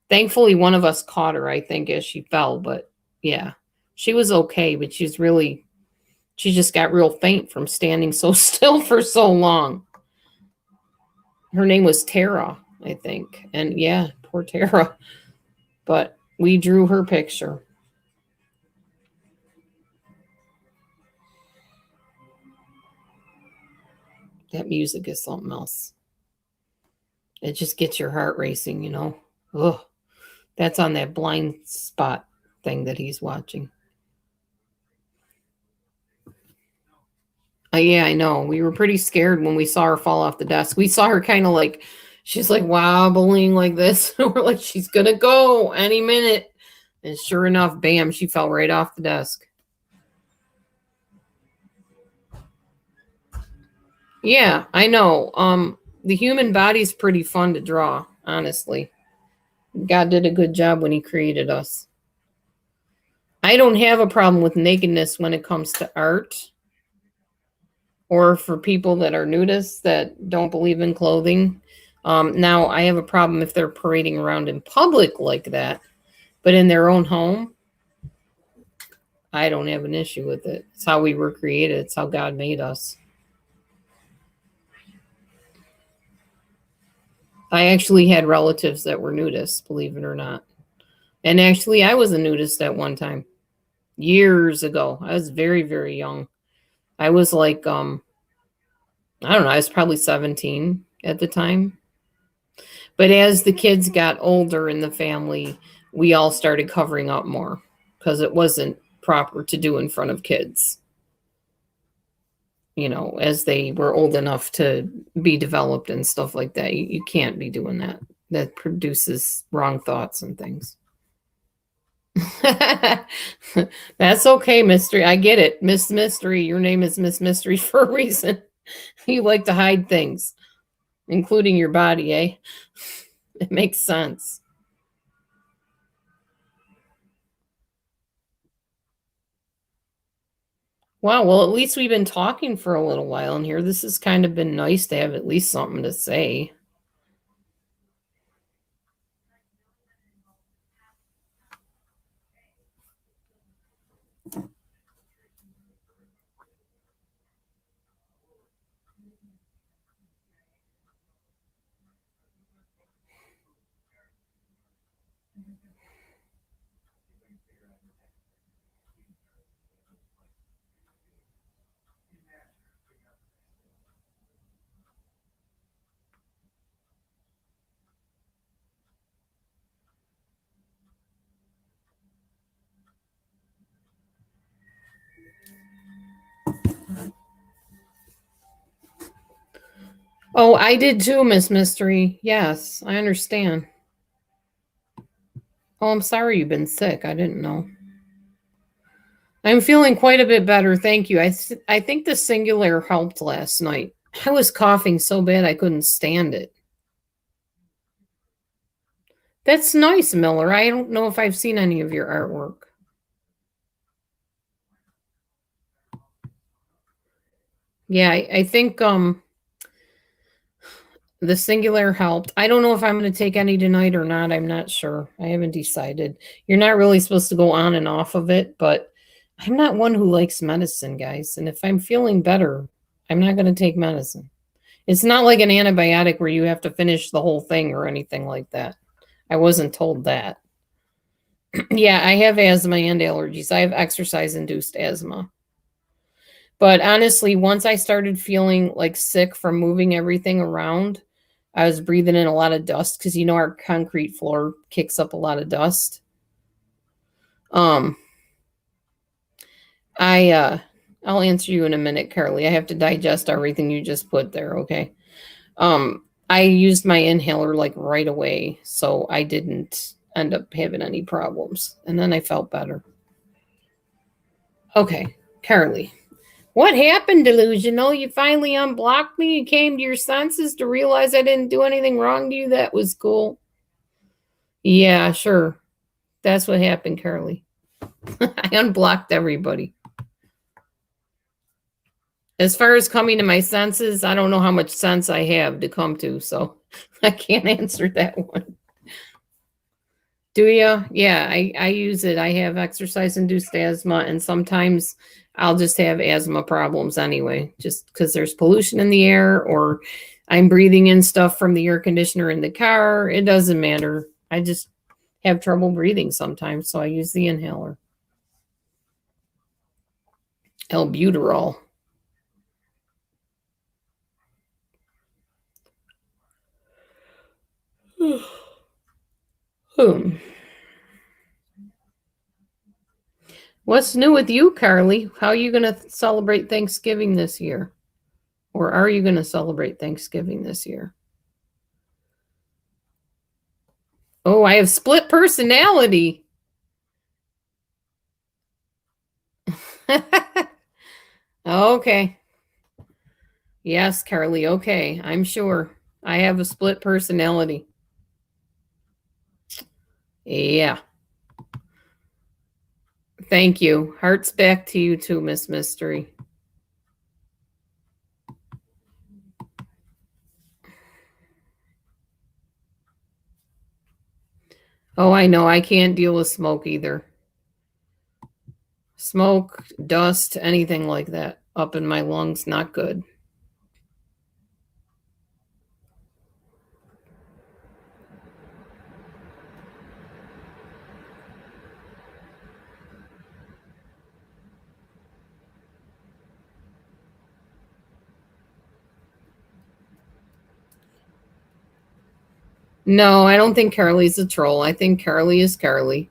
Thankfully, one of us caught her, I think, as she fell. But yeah, she was okay. But she just got real faint from standing so still for so long. Her name was Tara, I think. And yeah, poor Tara. But we drew her picture. That music is something else. It just gets your heart racing, you know. Ugh. That's on that blind spot thing that he's watching. Yeah, I know. We were pretty scared when we saw her fall off the desk. We saw her kind of like, she's like wobbling like this. We're like, she's going to go any minute. And sure enough, bam, she fell right off the desk. Yeah, I know. The human body's pretty fun to draw, honestly. God did a good job when he created us. I don't have a problem with nakedness when it comes to art or for people that are nudists that don't believe in clothing. Now, I have a problem if they're parading around in public like that, but in their own home, I don't have an issue with it. It's how we were created. It's how God made us. I actually had relatives that were nudists, believe it or not. And actually, I was a nudist at one time, years ago. I was very, very young. I was like, I don't know, I was probably 17 at the time. But as the kids got older in the family, we all started covering up more because it wasn't proper to do in front of kids. You know, as they were old enough to be developed and stuff like that. You can't be doing that. That produces wrong thoughts and things. That's okay, Mystery. I get it. Miss Mystery. Your name is Miss Mystery for a reason. You like to hide things, including your body, eh? It makes sense. Wow, well, at least we've been talking for a little while in here. This has kind of been nice to have at least something to say. Oh, I did too, Miss Mystery. Yes, I understand. Oh, I'm sorry you've been sick. I didn't know. I'm feeling quite a bit better, thank you. I think the singular helped last night. I was coughing so bad I couldn't stand it. That's nice, Miller. I don't know if I've seen any of your artwork. Yeah, I think the singular helped. I don't know if I'm going to take any tonight or not. I'm not sure. I haven't decided. You're not really supposed to go on and off of it, but I'm not one who likes medicine, guys. And if I'm feeling better, I'm not going to take medicine. It's not like an antibiotic where you have to finish the whole thing or anything like that. I wasn't told that. Yeah, I have asthma and allergies. I have exercise-induced asthma. But honestly, once I started feeling like sick from moving everything around, I was breathing in a lot of dust because you know our concrete floor kicks up a lot of dust. Um, I'll answer you in a minute, Carly. I have to digest everything you just put there, okay? I used my inhaler like right away, so I didn't end up having any problems. And then I felt better. Okay, Carly. What happened, delusional? You finally unblocked me? You came to your senses to realize I didn't do anything wrong to you? That was cool. Yeah, sure. That's what happened, Carly. I unblocked everybody. As far as coming to my senses, I don't know how much sense I have to come to, so I can't answer that one. Do you? Yeah, I use it. I have exercise-induced asthma, and sometimes I'll just have asthma problems anyway, just because there's pollution in the air or I'm breathing in stuff from the air conditioner in the car. It doesn't matter. I just have trouble breathing sometimes, so I use the inhaler. Albuterol. What's new with you, Carly? How are you going to celebrate Thanksgiving this year? Or are you going to celebrate Thanksgiving this year? Oh, I have split personality. Okay. Yes, Carly. Okay. I'm sure. I have a split personality. Yeah. Thank you. Hearts back to you too, Miss Mystery. Oh, I know. I can't deal with smoke either. Smoke, dust, anything like that up in my lungs, not good. No, I don't think Carly's a troll. I think Carly is Carly.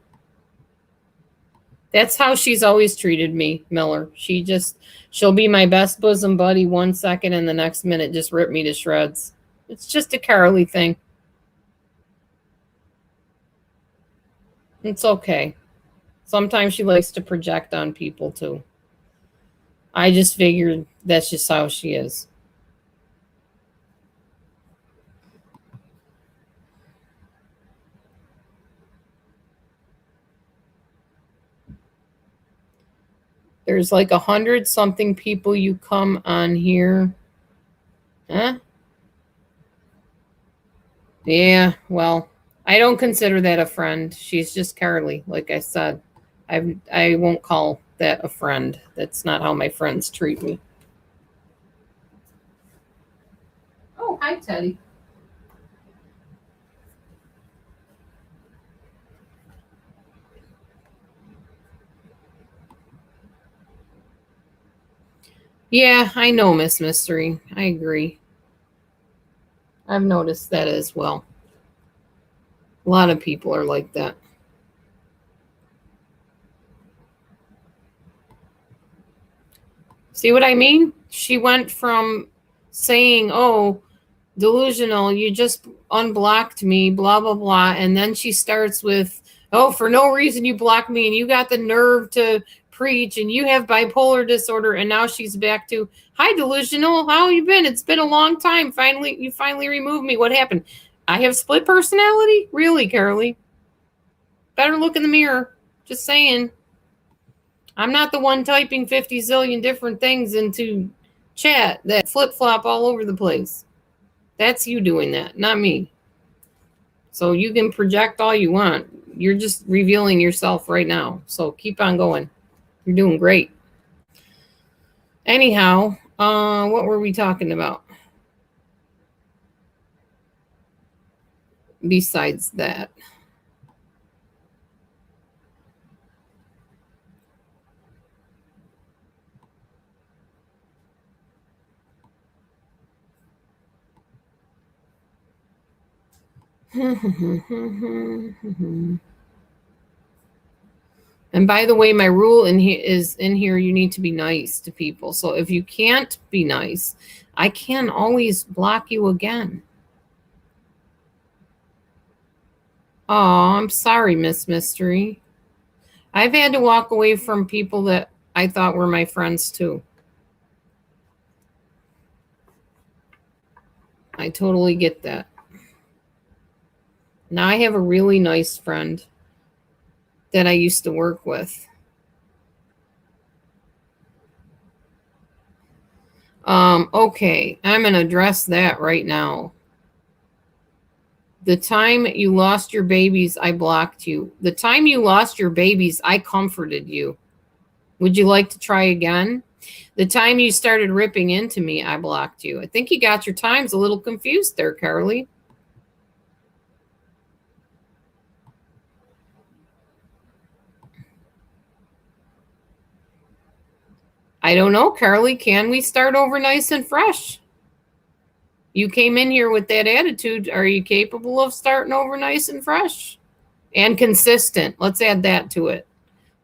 That's how she's always treated me, Miller. She'll be my best bosom buddy 1 second and the next minute just rip me to shreds. It's just a Carly thing. It's okay. Sometimes she likes to project on people too. I just figured that's just how she is. There's like 100-something people you come on here. Huh? Yeah, well, I don't consider that a friend. She's just Carly, like I said. I won't call that a friend. That's not how my friends treat me. Oh, hi, Teddy. Yeah, I know, Miss Mystery. I agree. I've noticed that as well. A lot of people are like that. See what I mean? She went from saying, oh, delusional, you just unblocked me, blah, blah, blah. And then she starts with, oh, for no reason you blocked me and you got the nerve to preach and you have bipolar disorder. And now she's back to, hi, delusional, how you been? It's been a long time. You finally removed me. What happened? I have split personality? Really, Carly? Better look in the mirror. Just saying. I'm not the one typing 50 zillion different things into chat that flip-flop all over the place. That's you doing that, not me. So you can project all you want. You're just revealing yourself right now. So keep on going. You're doing great. Anyhow, what were we talking about? Besides that. And by the way, my rule in here, you need to be nice to people. So if you can't be nice, I can always block you again. Oh, I'm sorry, Miss Mystery. I've had to walk away from people that I thought were my friends too. I totally get that. Now I have a really nice friend that I used to work with. Okay, I'm going to address that right now. The time you lost your babies, I blocked you. The time you lost your babies, I comforted you. Would you like to try again? The time you started ripping into me, I blocked you. I think you got your times a little confused there, Carly. I don't know, Carly. Can we start over nice and fresh? You came in here with that attitude. Are you capable of starting over nice and fresh? And consistent. Let's add that to it.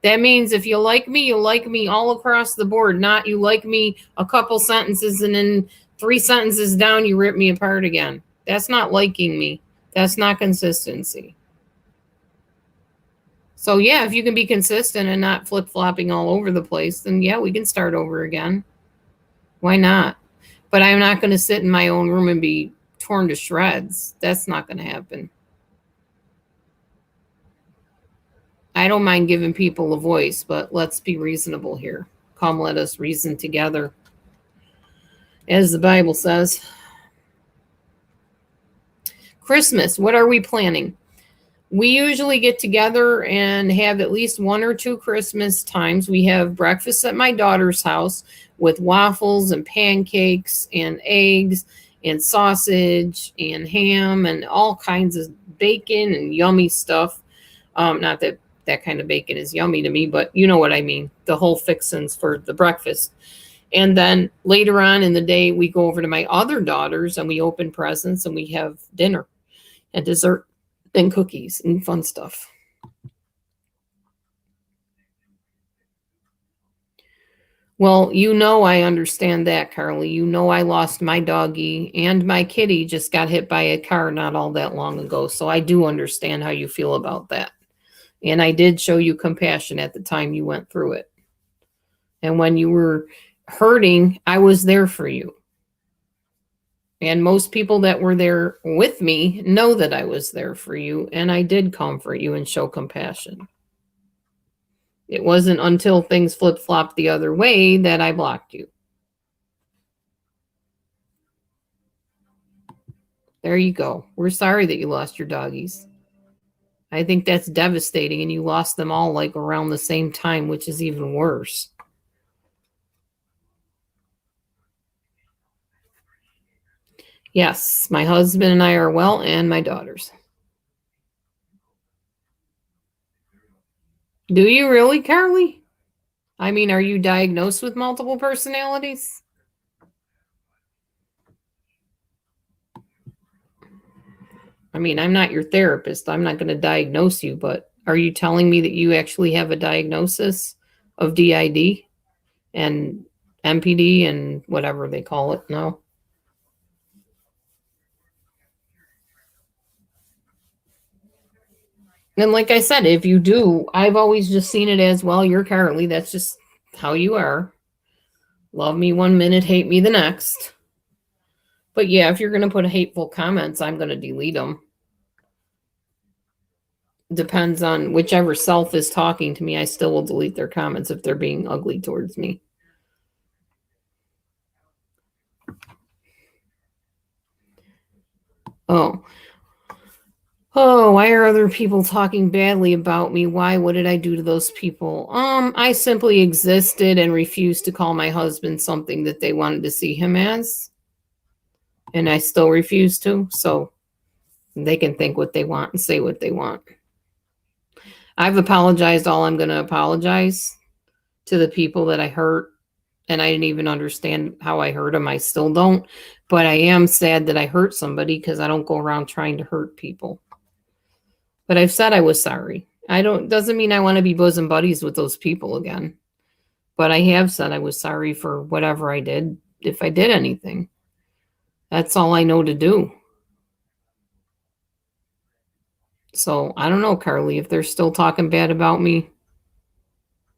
That means if you like me all across the board, not you like me a couple sentences and then 3 sentences down, you rip me apart again. That's not liking me. That's not consistency. So yeah, if you can be consistent and not flip-flopping all over the place, then yeah, we can start over again. Why not? But I'm not going to sit in my own room and be torn to shreds. That's not going to happen. I don't mind giving people a voice, but let's be reasonable here. Come, let us reason together. As the Bible says. Christmas, what are we planning? We usually get together and have at least 1 or 2 Christmas times. We have breakfast at my daughter's house with waffles and pancakes and eggs and sausage and ham and all kinds of bacon and yummy stuff. Not that that kind of bacon is yummy to me, but you know what I mean. The whole fixins for the breakfast. And then later on in the day, we go over to my other daughters and we open presents and we have dinner. and dessert and cookies and fun stuff. Well, I understand that, Carly. I lost my doggy, and my kitty just got hit by a car not all that long ago. So I do understand how you feel about that. And I did show you compassion at the time you went through it. And when you were hurting, I was there for you. And most people that were there with me know that I was there for you, and I did comfort you and show compassion. It wasn't until things flip-flopped the other way that I blocked you. There you go. We're sorry that you lost your doggies. I think that's devastating, and you lost them all like around the same time, which is even worse. Yes, my husband and I are well, and my daughters. Do you really, Carly? I mean, are you diagnosed with multiple personalities? I mean, I'm not your therapist. I'm not going to diagnose you, but are you telling me that you actually have a diagnosis of DID and MPD and whatever they call it now? And like I said, if you do, I've always just seen it as, well, you're Carly. That's just how you are. Love me one minute, hate me the next. But yeah, if you're going to put hateful comments, I'm going to delete them. Depends on whichever self is talking to me. I still will delete their comments if they're being ugly towards me. Oh, why are other people talking badly about me? Why? What did I do to those people? I simply existed and refused to call my husband something that they wanted to see him as. And I still refuse to. So they can think what they want and say what they want. I've apologized all I'm going to apologize to the people that I hurt. And I didn't even understand how I hurt them. I still don't. But I am sad that I hurt somebody because I don't go around trying to hurt people. But I've said I was sorry. Doesn't mean I want to be bosom buddies with those people again. But I have said I was sorry for whatever I did, if I did anything. That's all I know to do. So I don't know, Carly, if they're still talking bad about me,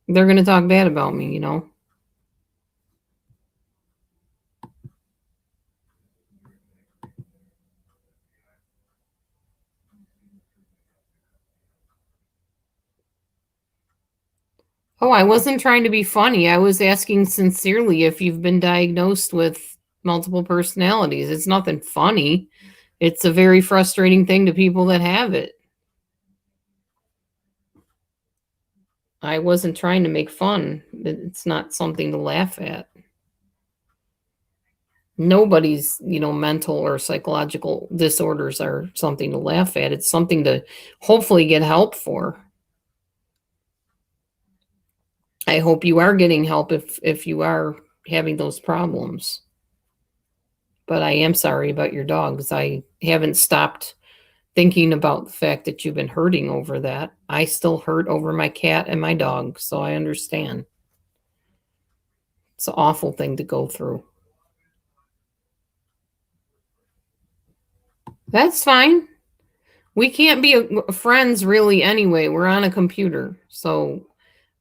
they're going to talk bad about me, you know. Oh, I wasn't trying to be funny. I was asking sincerely if you've been diagnosed with multiple personalities. It's nothing funny. It's a very frustrating thing to people that have it. I wasn't trying to make fun. It's not something to laugh at. Nobody's, mental or psychological disorders are something to laugh at. It's something to hopefully get help for. I hope you are getting help if you are having those problems. But I am sorry about your dogs. I haven't stopped thinking about the fact that you've been hurting over that. I still hurt over my cat and my dog, so I understand. It's an awful thing to go through. That's fine. We can't be friends really anyway. We're on a computer, so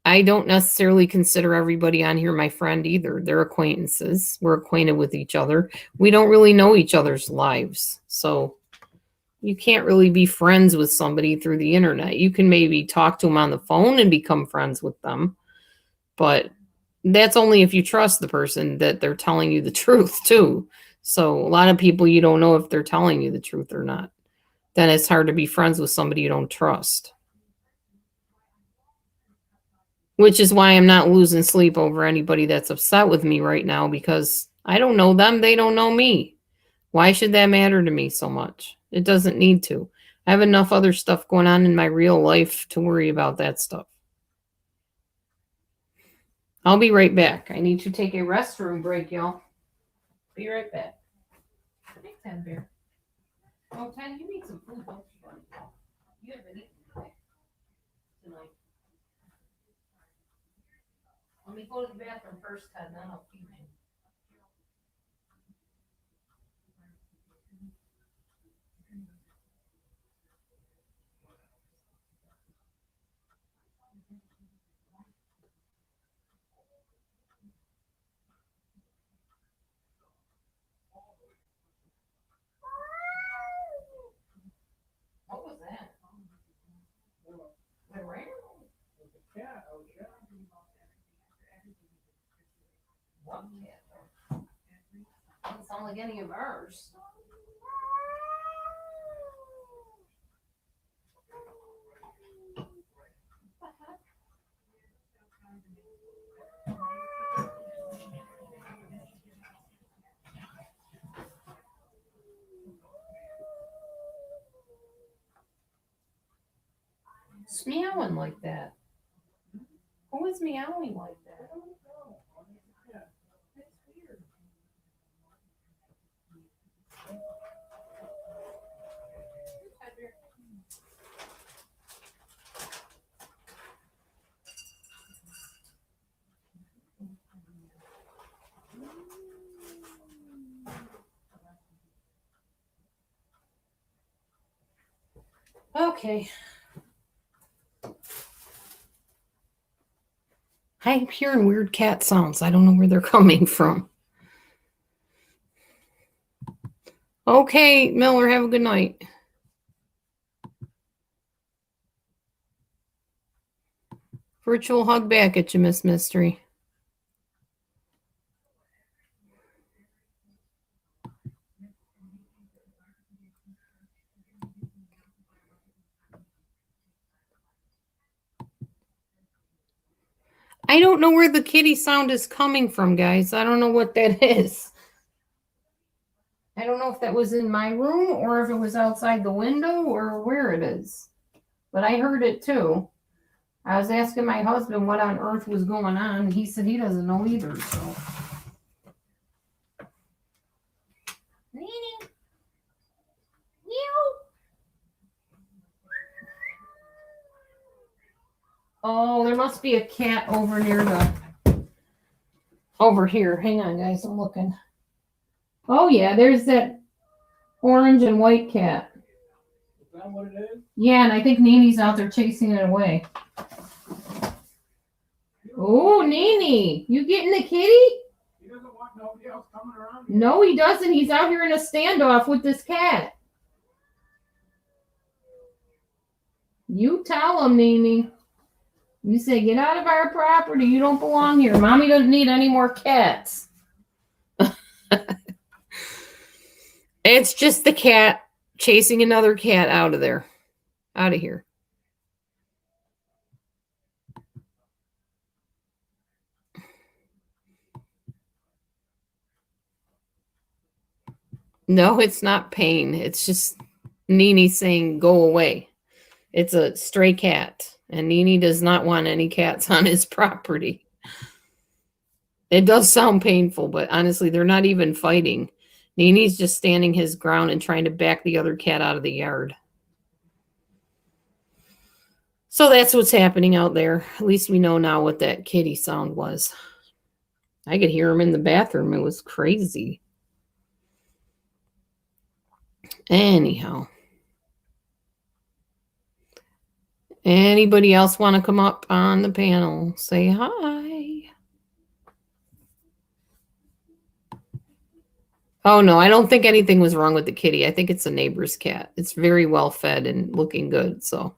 I don't necessarily consider everybody on here my friend either. They're acquaintances. We're acquainted with each other. We don't really know each other's lives. So you can't really be friends with somebody through the internet. You can maybe talk to them on the phone and become friends with them. But that's only if you trust the person that they're telling you the truth too. So a lot of people, you don't know if they're telling you the truth or not. Then it's hard to be friends with somebody you don't trust. Which is why I'm not losing sleep over anybody that's upset with me right now, because I don't know them. They don't know me. Why should that matter to me so much? It doesn't need to. I have enough other stuff going on in my real life to worry about that stuff. I'll be right back. I need to take a restroom break, y'all. Be right back. Thanks, Bear. Oh, Ted, you need some food, don't you, buddy? You haven't eaten tonight. Let me go to the bathroom first, Ted, then I'll feed you. What was that? The rain? cat out there. What cat? Doesn't sound like any of ours. It's meowing like that. Who is meowing like that? Okay. I'm hearing weird cat sounds. I don't know where they're coming from. Okay, Miller, have a good night. Virtual hug back at you, Miss Mystery. I don't know where the kitty sound is coming from, guys. I don't know what that is. I don't know if that was in my room or if it was outside the window or where it is. But I heard it too. I was asking my husband what on earth was going on. He said he doesn't know either. So, Nene, meow. Oh, there must be a cat over near over here. Hang on, guys. I'm looking. Oh yeah, there's that orange and white cat. Is that what it is? Yeah, and I think Nene's out there chasing it away. Oh, Nene, you getting the kitty? He doesn't want nobody else coming around. No, he doesn't. He's out here in a standoff with this cat. You tell him, Nene. You say, get out of our property. You don't belong here. Mommy doesn't need any more cats. It's just the cat chasing another cat out of there. Out of here. No, it's not pain. It's just Nene saying, go away. It's a stray cat. And Nene does not want any cats on his property. It does sound painful, but honestly, they're not even fighting. Nene's just standing his ground and trying to back the other cat out of the yard. So that's what's happening out there. At least we know now what that kitty sound was. I could hear him in the bathroom. It was crazy. Anyhow. Anybody else want to come up on the panel? Say hi. Oh, no, I don't think anything was wrong with the kitty. I think it's a neighbor's cat. It's very well fed and looking good, so.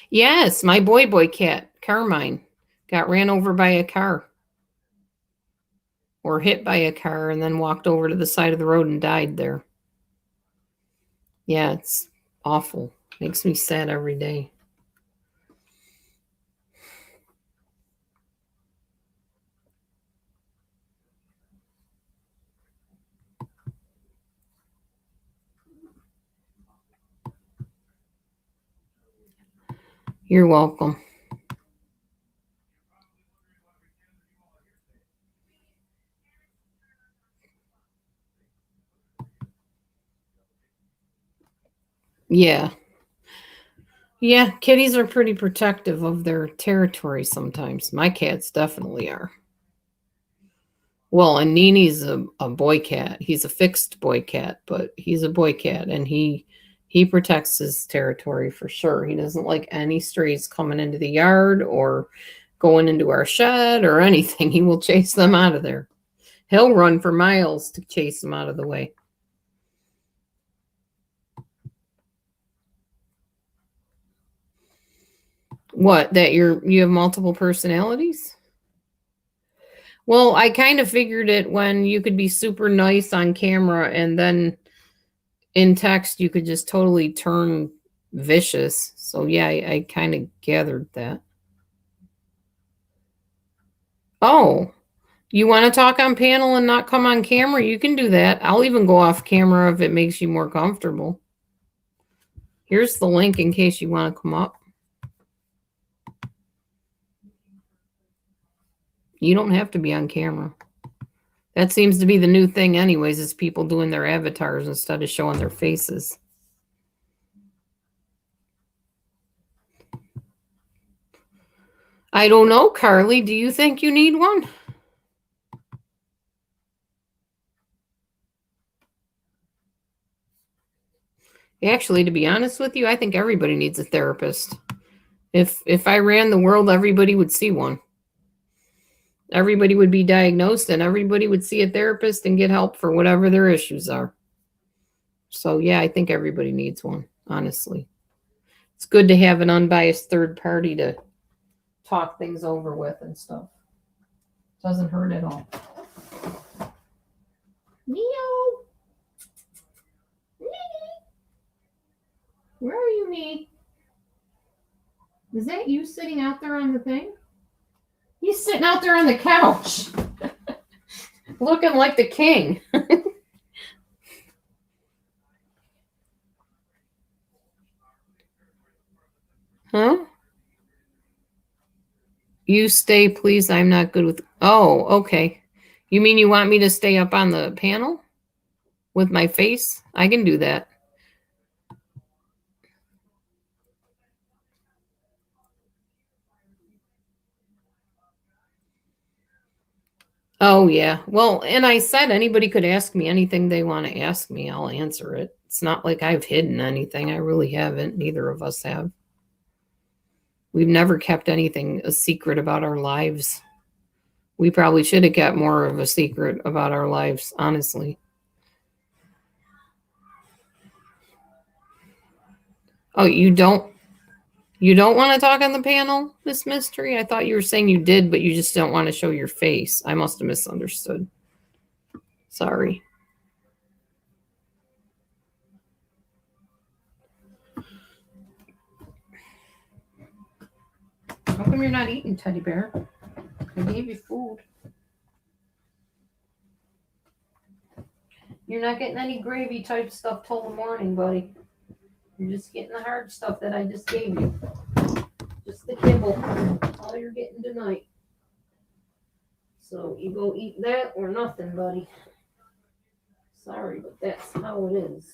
Yes, my boy cat, Carmine, got ran over by a car. Or hit by a car and then walked over to the side of the road and died there. Yeah, it's awful. Makes me sad every day. You're welcome. Yeah. Yeah, kitties are pretty protective of their territory sometimes. My cats definitely are. Well, and Nini's a boy cat. He's a fixed boy cat, but he's a boy cat, and he protects his territory for sure. He doesn't like any strays coming into the yard or going into our shed or anything. He will chase them out of there. He'll run for miles to chase them out of the way. What, that you have multiple personalities? Well, I kind of figured it when you could be super nice on camera and then in text you could just totally turn vicious. So yeah, I kind of gathered that. Oh, you want to talk on panel and not come on camera? You can do that. I'll even go off camera if it makes you more comfortable. Here's the link in case you want to come up. You don't have to be on camera. That seems to be the new thing anyways, is people doing their avatars instead of showing their faces. I don't know, Carly. Do you think you need one? Actually, to be honest with you, I think everybody needs a therapist. If I ran the world, everybody would see one. Everybody would be diagnosed and everybody would see a therapist and get help for whatever their issues are. So yeah, I think everybody needs one, honestly. It's good to have an unbiased third party to talk things over with and stuff. Doesn't hurt at all. Neo! Where are you, Me? Is that you sitting out there on the thing? He's sitting out there on the couch. Looking like the king. Huh? You stay, please. I'm not good with... Oh, okay. You mean you want me to stay up on the panel? With my face? I can do that. Oh, yeah. Well, and I said anybody could ask me anything they want to ask me. I'll answer it. It's not like I've hidden anything. I really haven't. Neither of us have. We've never kept anything a secret about our lives. We probably should have kept more of a secret about our lives, honestly. Oh, you don't want to talk on the panel, Miss Mystery? I thought you were saying you did, but you just don't want to show your face. I must have misunderstood. Sorry. How come you're not eating, Teddy Bear? I gave you food. You're not getting any gravy type stuff till the morning, buddy. You're just getting the hard stuff that I just gave you. Just the kibble. All you're getting tonight. So you go eat that or nothing, buddy. Sorry, but that's how it is.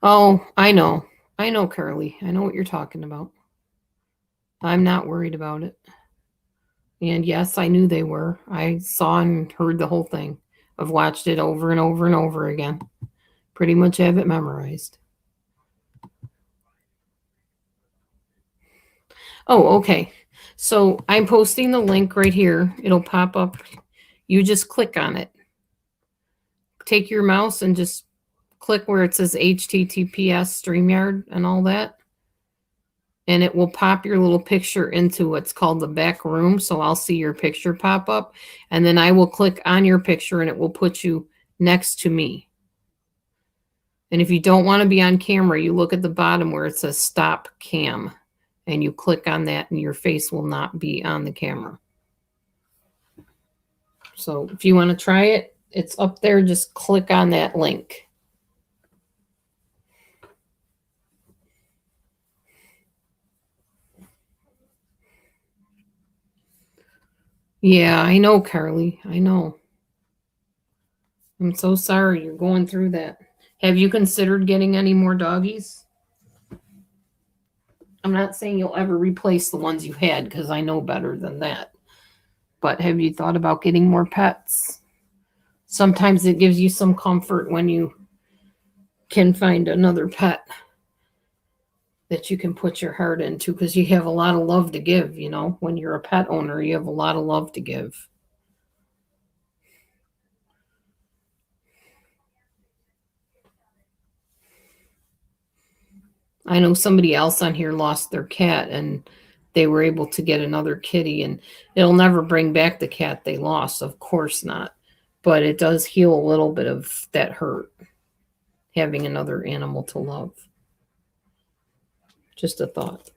Oh, I know. I know, Carly. I know what you're talking about. I'm not worried about it. And yes, I knew they were. I saw and heard the whole thing. I've watched it over and over and over again. Pretty much have it memorized. Oh, okay. So I'm posting the link right here. It'll pop up. You just click on it. Take your mouse and just click where it says HTTPS StreamYard and all that. And it will pop your little picture into what's called the back room. So I'll see your picture pop up. And then I will click on your picture and it will put you next to me. And if you don't want to be on camera, you look at the bottom where it says Stop Cam. And you click on that and your face will not be on the camera. So if you want to try it, it's up there. Just click on that link. Yeah, I know, Carly. I know. I'm so sorry you're going through that. Have you considered getting any more doggies? I'm not saying you'll ever replace the ones you had because I know better than that. But have you thought about getting more pets? Sometimes it gives you some comfort when you can find another pet that you can put your heart into because you have a lot of love to give, you know. When you're a pet owner, you have a lot of love to give. I know somebody else on here lost their cat and they were able to get another kitty, and it'll never bring back the cat they lost, of course not. But it does heal a little bit of that hurt, having another animal to love. Just a thought.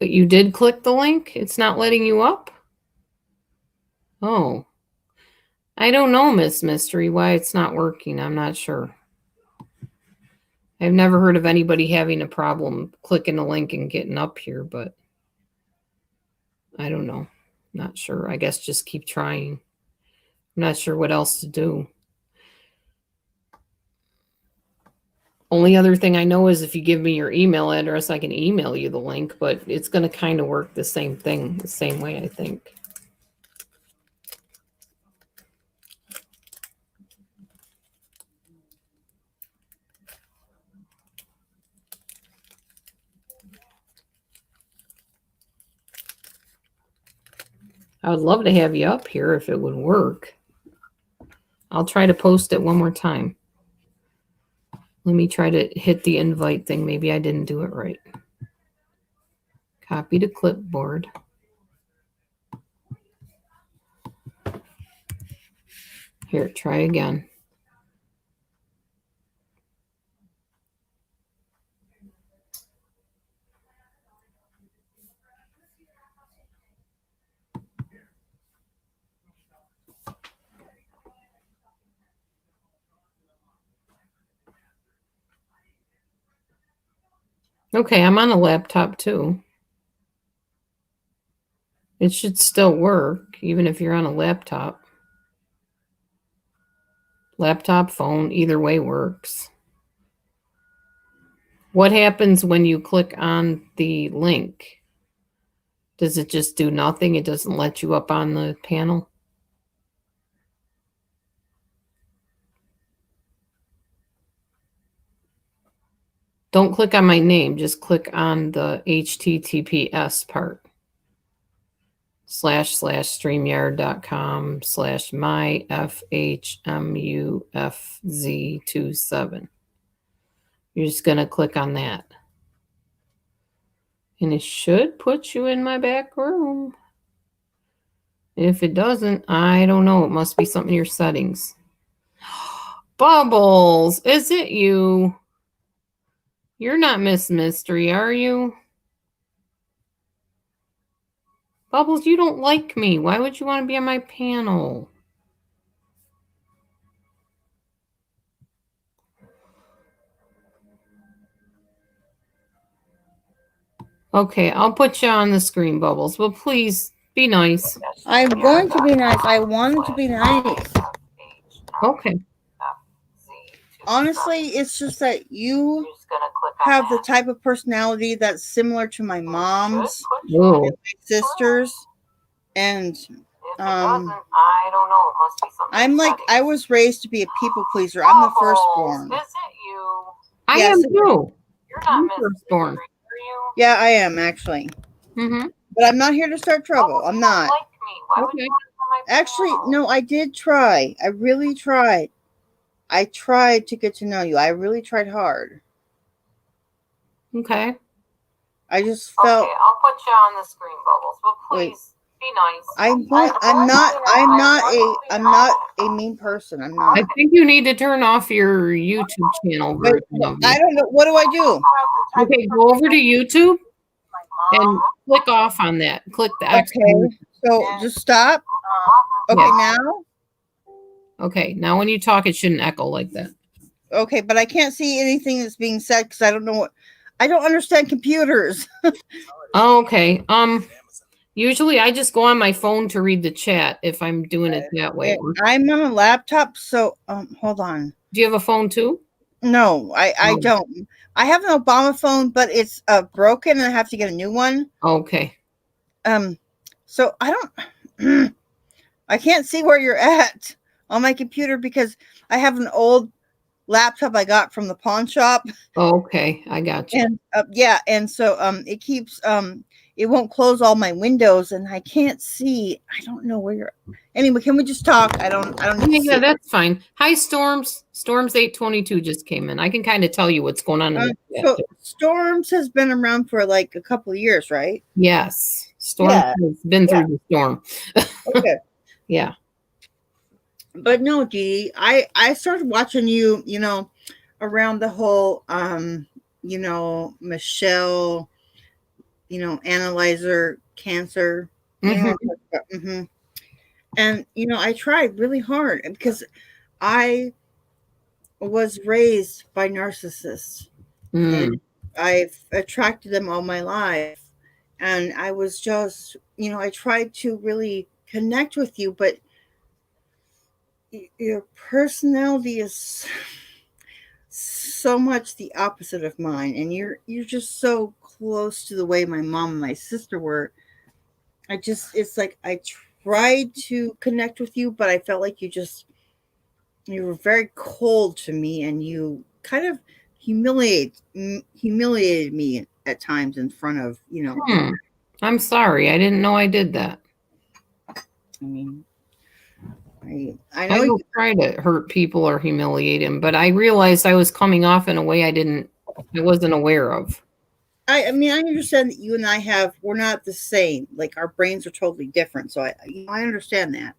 But you did click the link? It's not letting you up? Oh. I don't know, Miss Mystery, why it's not working. I'm not sure. I've never heard of anybody having a problem clicking the link and getting up here, but I don't know. Not sure. I guess just keep trying. I'm not sure what else to do. Only other thing I know is if you give me your email address, I can email you the link, but it's going to kind of work the same thing, the same way, I think. I would love to have you up here if it would work. I'll try to post it one more time. Let me try to hit the invite thing. Maybe I didn't do it right. Copy to clipboard. Here, try again. Okay, I'm on a laptop too. It should still work, even if you're on a laptop. Laptop, phone, either way works. What happens when you click on the link? Does it just do nothing? It doesn't let you up on the panel? Don't click on my name. Just click on the HTTPS part. //streamyard.com/myfhmufz27. You're just going to click on that. And it should put you in my back room. If it doesn't, I don't know. It must be something in your settings. Bubbles, is it you? You're not Miss Mystery, are you? Bubbles, you don't like me. Why would you want to be on my panel? Okay, I'll put you on the screen, Bubbles. But please be nice. I'm going to be nice. I wanted to be nice. Okay. Honestly, it's just that you have the type of personality that's similar to my mom's Whoa. and my sister's. And I'm like, I was raised to be a people pleaser. I'm the firstborn. I Yes. am too. I'm firstborn. Yeah, I am actually. Mm-hmm. But I'm not here to start trouble. I'm not. Okay. Actually, no, I did try. I really tried. I tried to get to know you. I really tried hard. Okay. I just felt. Okay, I'll put you on the screen, Bubbles. But please be nice. I'm not a mean person. I'm not. I think you need to turn off your YouTube channel version of I it. don't know. What do I do? Okay, go over to YouTube and click off on that. Click the X. Okay. So just stop. Okay, Yeah. now. Okay, now when you talk, it shouldn't echo like that. Okay, but I can't see anything that's being said because I don't know what. I don't understand computers. Oh, okay. Usually I just go on my phone to read the chat if I'm doing it that way. I'm on a laptop, so hold on. Do you have a phone too? No, I don't. I have an Obama phone, but it's broken and I have to get a new one. Okay. So I don't I can't see where you're at on my computer because I have an old laptop I got from the pawn shop. Okay, I got you. And yeah, and so it keeps it won't close all my windows and I can't see. I don't know where you're. Anyway, can we just talk? I don't need to Yeah, see. that's fine. Hi, Storms. Storms 822 just came in. I can kind of tell you what's going on in the chat. So Storms has been around for like a couple of years, right? Yes. Storm Yeah. has been through the storm. Okay. Yeah. But no, Dee, I started watching you, you know, around the whole you know, Michelle, you know, analyzer cancer. You know, mm-hmm. And you know, I tried really hard because I was raised by narcissists. And I've attracted them all my life. And I was just, you know, I tried to really connect with you, but your personality is so much the opposite of mine, and you're just so close to the way my mom and my sister were. It's like I tried to connect with you, but I felt like you were very cold to me, and you kind of humiliated me at times in front of, you know. I'm sorry. I didn't know I did that. I mean, I I know don't try to hurt people or humiliate them, but I realized I was coming off in a way I wasn't aware of. I mean, I understand that you and we're not the same. Like our brains are totally different. So I understand that.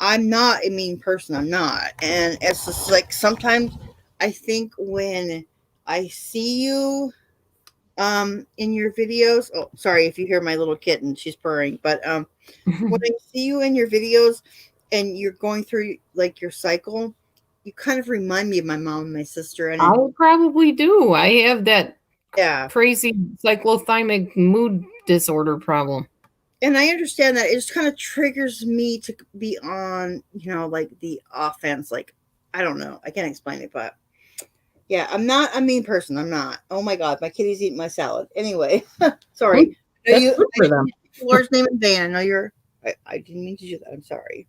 I'm not a mean person. I'm not. And it's just like sometimes I think when I see you in your videos, oh, sorry if you hear my little kitten, she's purring, but when I see you in your videos and you're going through like your cycle, you kind of remind me of my mom and my sister. And I probably do. I have that yeah, crazy cyclothymic mood disorder problem. and I understand that it just kind of triggers me to be on, you know, like the offense. Like, I don't know. I can't explain it, but yeah, I'm not a mean person. I'm not. Oh my God, my kitty's eating my salad. Anyway, sorry. That's good for them. Laura's name in vain. I know I didn't mean to do that. I'm sorry.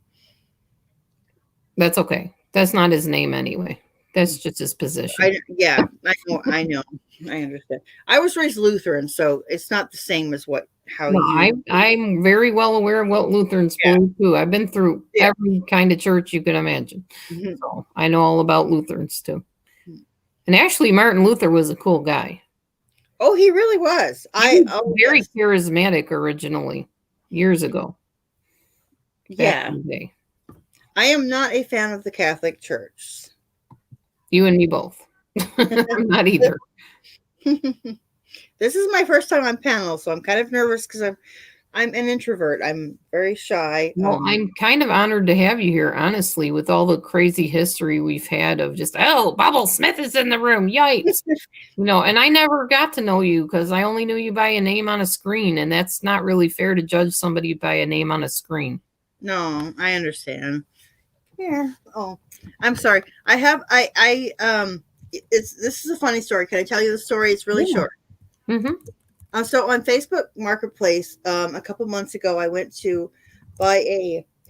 That's okay. That's not his name anyway. That's just his position. I know. I understand. I was raised Lutheran, so it's not the same as I'm very well aware of what Lutherans believe too. I've been through every kind of church you can imagine. Mm-hmm. So I know all about Lutherans too. And actually, Martin Luther was a cool guy. Oh, he really was. He was very charismatic originally, years ago. Yeah. I am not a fan of the Catholic Church. You and me both. I'm not either. This is my first time on panel, so I'm kind of nervous because I'm an introvert. I'm very shy. Well, I'm kind of honored to have you here, honestly, with all the crazy history we've had of just, Bubble Smith is in the room. Yikes. And I never got to know you because I only knew you by a name on a screen, and that's not really fair to judge somebody by a name on a screen. No, I understand. Yeah. Oh, I'm sorry. This is a funny story. Can I tell you the story? It's really short. Mm-hmm. So on Facebook Marketplace, a couple months ago, I went to buy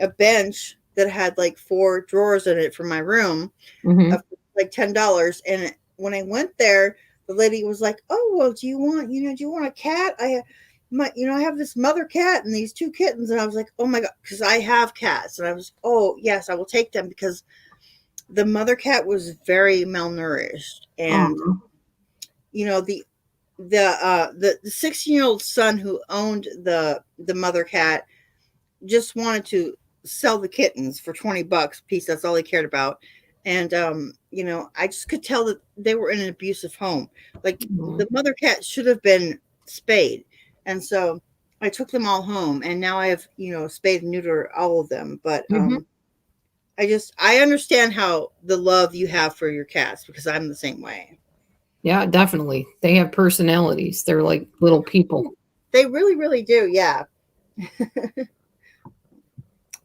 a bench that had like 4 drawers in it for my room, of like $10. And when I went there, the lady was like, "Oh, well, do you want a cat? I have this mother cat and these 2 kittens." And I was like, "Oh my God," because I have cats. And I was, "Oh yes, I will take them," because the mother cat was very malnourished, and the 16-year-old son who owned the mother cat just wanted to sell the kittens for $20 a piece. That's all he cared about. And I just could tell that they were in an abusive home. Like the mother cat should have been spayed. And so I took them all home, and now I have, spayed and neuter all of them. But I understand how the love you have for your cats, because I'm the same way. Yeah, definitely. They have personalities. They're like little people. They really, really do. Yeah.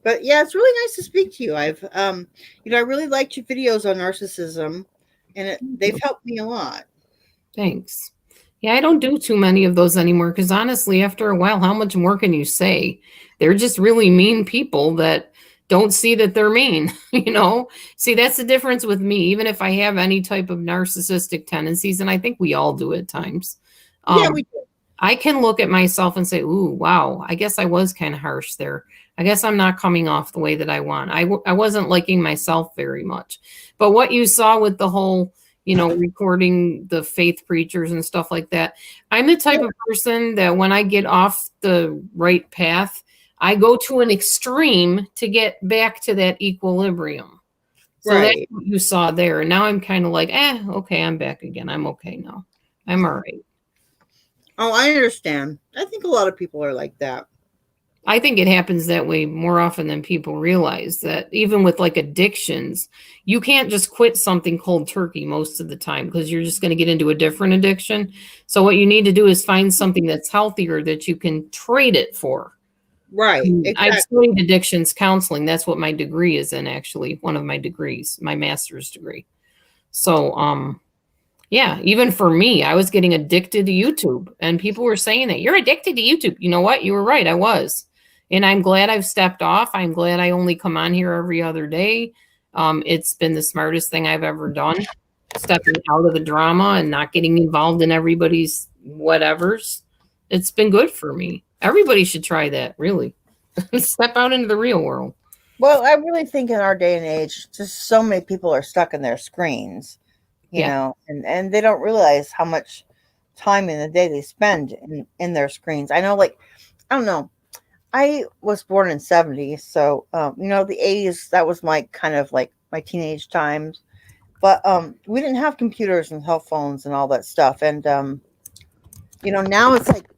But yeah, it's really nice to speak to you. I really liked your videos on narcissism, and they've helped me a lot. Thanks. Yeah, I don't do too many of those anymore because honestly, after a while, how much more can you say? They're just really mean people that don't see that they're mean, you know? See, that's the difference with me. Even if I have any type of narcissistic tendencies, and I think we all do at times, Yeah, um, we do. I can look at myself and say, ooh, wow, I guess I was kind of harsh there. I guess I'm not coming off the way that I want. I wasn't liking myself very much. But what you saw with the whole, recording the faith preachers and stuff like that, I'm the type of person that when I get off the right path, I go to an extreme to get back to that equilibrium. So that's Right. what you saw there. And now I'm kind of like, okay, I'm back again. I'm okay now. I'm all right. Oh, I understand. I think a lot of people are like that. I think it happens that way more often than people realize, that even with like addictions, you can't just quit something cold turkey most of the time because you're just going to get into a different addiction. So what you need to do is find something that's healthier that you can trade it for. Right. I've Exactly. studied addictions counseling. That's what my degree is in, actually, one of my degrees, my master's degree. So, yeah, even for me, I was getting addicted to YouTube, and people were saying that you're addicted to YouTube. You know what? You were right. I was. And I'm glad I've stepped off. I'm glad I only come on here every other day. It's been the smartest thing I've ever done, stepping out of the drama and not getting involved in everybody's whatevers. It's been good for me. Everybody should try that, really. Step out into the real world. Well, I really think in our day and age, just so many people are stuck in their screens, Yeah. and they don't realize how much time in the day they spend in their screens. I know, like, I don't know. I was born in '70s, so the '80s, that was my kind of like my teenage times. But we didn't have computers and cell phones and all that stuff. And now it's like,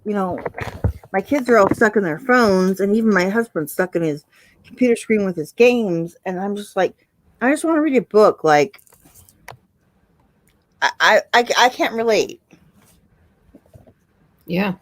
my kids are all stuck in their phones, and even my husband's stuck in his computer screen with his games. And I'm just like, I just want to read a book. Like, I can't relate. Yeah.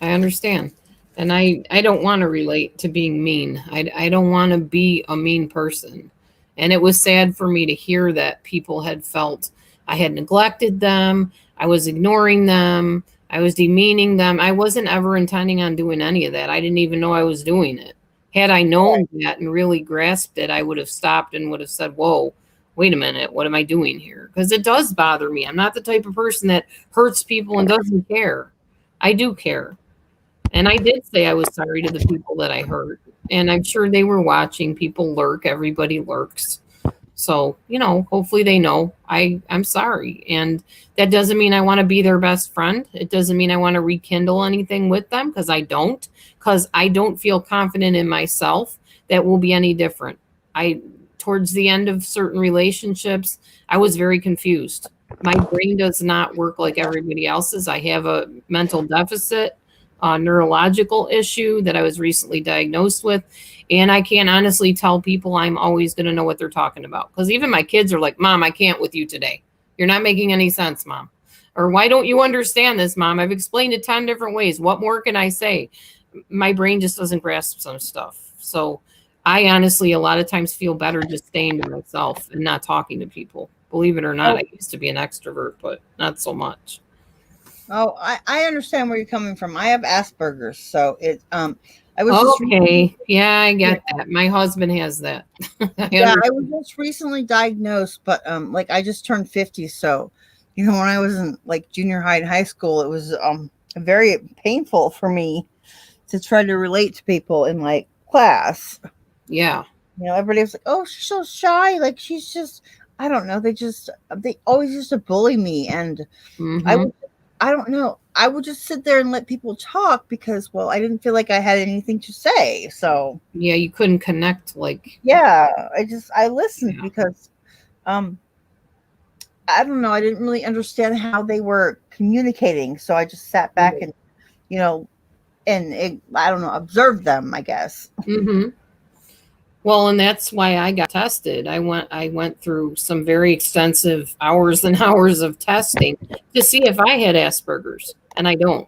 I understand. And I don't want to relate to being mean. I don't want to be a mean person. And it was sad for me to hear that people had felt I had neglected them. I was ignoring them. I was demeaning them. I wasn't ever intending on doing any of that. I didn't even know I was doing it. Had I known that and really grasped it, I would have stopped and would have said, whoa, wait a minute, what am I doing here? Because it does bother me. I'm not the type of person that hurts people and doesn't care. I do care. And I did say I was sorry to the people that I hurt. And I'm sure they were watching. People lurk. Everybody lurks. So, hopefully they know I'm sorry. And that doesn't mean I want to be their best friend. It doesn't mean I want to rekindle anything with them because I don't. Because I don't feel confident in myself that will be any different. Towards the end of certain relationships, I was very confused. My brain does not work like everybody else's. I have a mental deficit, a neurological issue that I was recently diagnosed with. And I can't honestly tell people I'm always going to know what they're talking about. Because even my kids are like, Mom, I can't with you today. You're not making any sense, Mom. Or why don't you understand this, Mom? I've explained it 10 different ways. What more can I say? My brain just doesn't grasp some stuff. So I honestly, a lot of times feel better just staying to myself and not talking to people. Believe it or not, I used to be an extrovert, but not so much. Oh, I understand where you're coming from. I have Asperger's, so I was just Okay. Yeah, I get that. My husband has that. I was just recently diagnosed, but like I just turned 50, so when I was in like junior high and high school, it was very painful for me to try to relate to people in like class. Yeah. Everybody was like, "Oh, she's so shy. Like she's just, I don't know. They always used to bully me, and I don't know. I would just sit there and let people talk because, well, I didn't feel like I had anything to say. So yeah, you couldn't connect like. Yeah, I listened because, I don't know. I didn't really understand how they were communicating, so I just sat back and, I don't know, observed them, I guess. Well, Well, and that's why I got tested. I went through some very extensive hours and hours of testing to see if I had Asperger's, and I don't.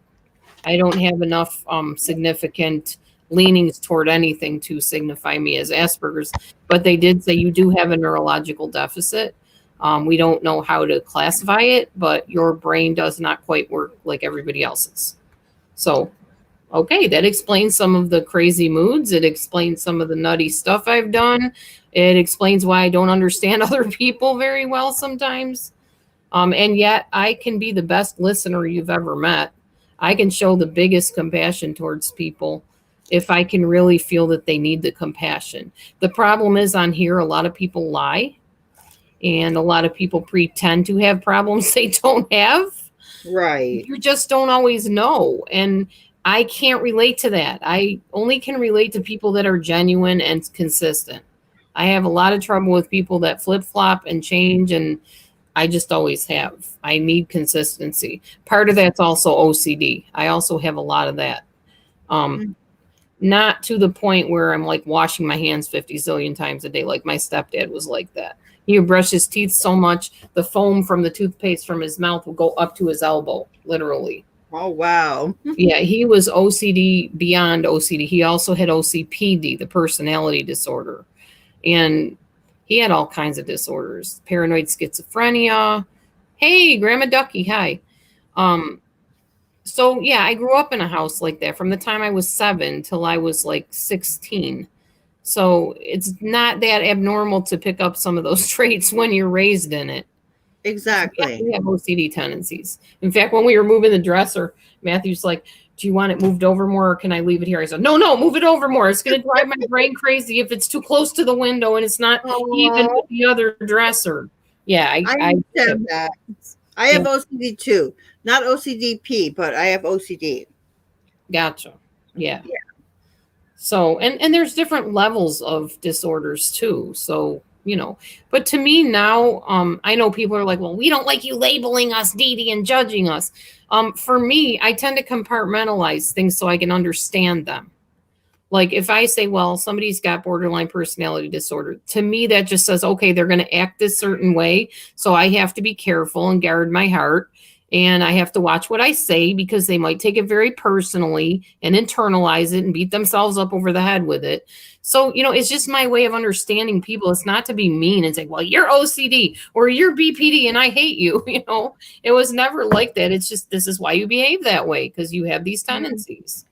I don't have enough significant leanings toward anything to signify me as Asperger's, but they did say you do have a neurological deficit. We don't know how to classify it, but your brain does not quite work like everybody else's. So, okay, that explains some of the crazy moods. It explains some of the nutty stuff I've done. It explains why I don't understand other people very well sometimes. And yet I can be the best listener you've ever met. I can show the biggest compassion towards people if I can really feel that they need the compassion. The problem is on here, a lot of people lie and a lot of people pretend to have problems they don't have. Right. You just don't always know. And I can't relate to that. I only can relate to people that are genuine and consistent. I have a lot of trouble with people that flip flop and change, and I just always have. I need consistency. Part of that's also OCD. I also have a lot of that. Not to the point where I'm like washing my hands 50 zillion times a day, like my stepdad was like that. He would brush his teeth so much, the foam from the toothpaste from his mouth would go up to his elbow, literally. Oh, wow. Yeah, he was OCD beyond OCD. He also had OCPD, the personality disorder. And he had all kinds of disorders, paranoid schizophrenia. Hey, Grandma Ducky, hi. So yeah, I grew up in a house like that from the time I was 7 till I was like 16. So it's not that abnormal to pick up some of those traits when you're raised in it. Exactly. Yeah, we have OCD tendencies. In fact, when we were moving the dresser, Matthew's like, do you want it moved over more or can I leave it here? I said, no, move it over more. It's going to drive my brain crazy if it's too close to the window and it's not even with the other dresser. Yeah, I understand that. I have OCD too. Not OCDP, but I have OCD. Gotcha. Yeah. So, and there's different levels of disorders too. So, you know, but to me now, I know people are like, well, we don't like you labeling us, Dee Dee, and judging us. For me, I tend to compartmentalize things so I can understand them. Like if I say, well, somebody's got borderline personality disorder, to me, that just says, okay, they're going to act a certain way. So I have to be careful and guard my heart. And I have to watch what I say because they might take it very personally and internalize it and beat themselves up over the head with it. So, you know, it's just my way of understanding people. It's not to be mean and say, well, you're OCD or you're BPD and I hate you. You know, it was never like that. It's just, this is why you behave that way because you have these tendencies.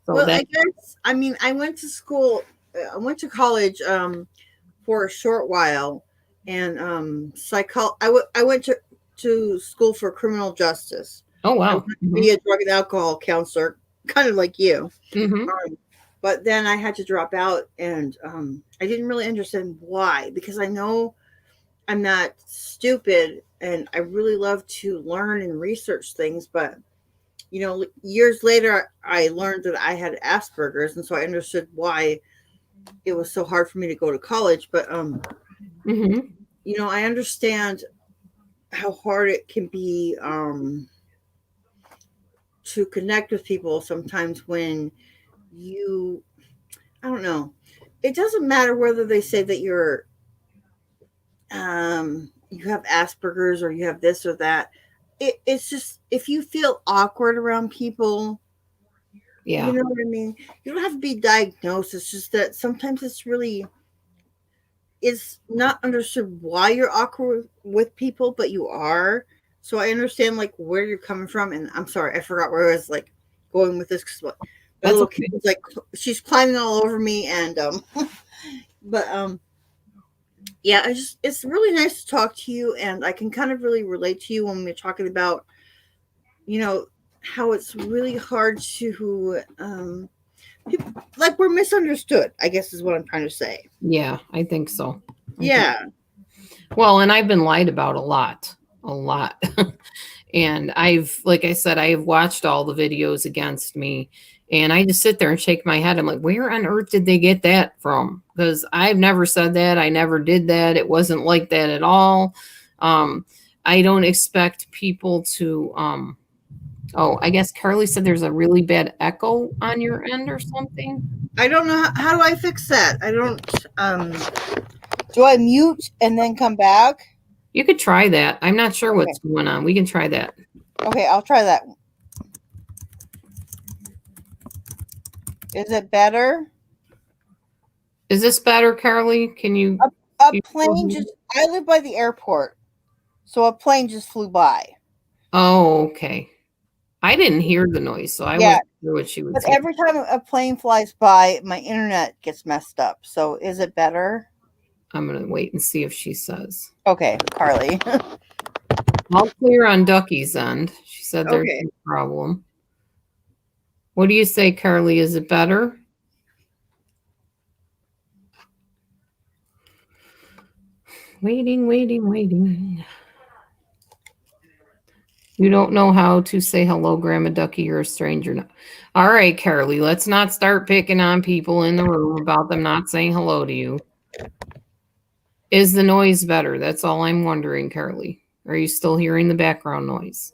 So well, I guess, I mean, I went to school, I went to college for a short while and I went to school for criminal justice. Oh, wow. I wanted to be a drug and alcohol counselor, kind of like you. But then I had to drop out and I didn't really understand why, because I know I'm not stupid and I really love to learn and research things. But, you know, years later, I learned that I had Asperger's. And so I understood why it was so hard for me to go to college. But, you know, I understand how hard it can be to connect with people sometimes when I don't know. It doesn't matter whether they say that you're you have Asperger's or you have this or that. It's just if you feel awkward around people, you know what I mean? You don't have to be diagnosed. It's just that sometimes it's not understood why you're awkward with people, but you are. So I understand like where you're coming from. And I'm sorry, I forgot where I was like going with this because my little kid was like she's climbing all over me and but yeah, it's really nice to talk to you and I can kind of really relate to you when we're talking about, you know, how it's really hard to like we're misunderstood, I guess is what I'm trying to say. Yeah, I think so. Well, and I've been lied about a lot. And like I said, I have watched all the videos against me and I just sit there and shake my head. I'm like, where on earth did they get that from? Because I've never said that. I never did that. It wasn't like that at all. I don't expect people to Oh, I guess Carly said there's a really bad echo on your end or something. I don't know how do I fix that. I don't. Do I mute and then come back? You could try that. I'm not sure what's going on. We can try that. Okay, I'll try that. Is it better? Is this better, Carly? Can you? A plane just. I live by the airport, so a plane just flew by. Oh, okay. I didn't hear the noise, so I wasn't sure what she was But saying. every time a plane flies by, my internet gets messed up. So is it better? I'm gonna wait and see if she says. Okay, Carly. All clear on Ducky's end. She said there's no problem. What do you say, Carly? Is it better? Waiting, waiting, waiting. You don't know how to say hello, Grandma Ducky. You're a stranger now. All right, Carly, let's not start picking on people in the room about them not saying hello to you. Is the noise better? That's all I'm wondering, Carly. Are you still hearing the background noise?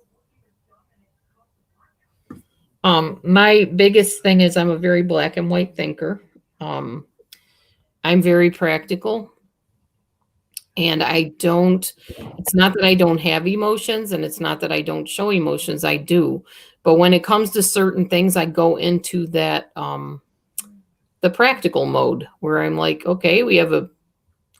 My biggest thing is I'm a very black and white thinker. I'm very practical. And it's not that I don't have emotions, and it's not that I don't show emotions. I do. But when it comes to certain things, I go into that, the practical mode where I'm like, okay, we have a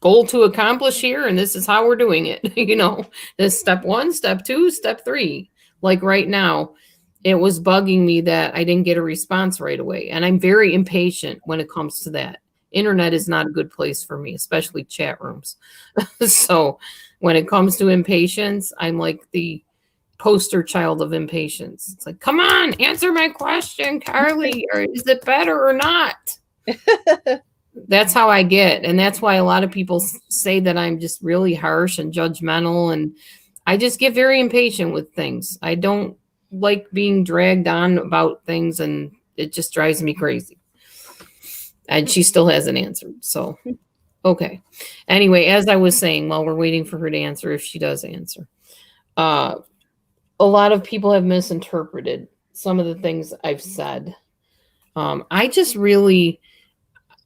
goal to accomplish here, and this is how we're doing it. This step 1, step 2, step 3. Like right now, it was bugging me that I didn't get a response right away. And I'm very impatient when it comes to that. Internet is not a good place for me, especially chat rooms. So when it comes to impatience, I'm like the poster child of impatience. It's like, come on, answer my question, Carly, or is it better or not? That's how I get. And that's why a lot of people say that I'm just really harsh and judgmental. And I just get very impatient with things. I don't like being dragged on about things, and it just drives me crazy. And she still hasn't answered. So, okay. Anyway, as I was saying, while we're waiting for her to answer, if she does answer, a lot of people have misinterpreted some of the things I've said.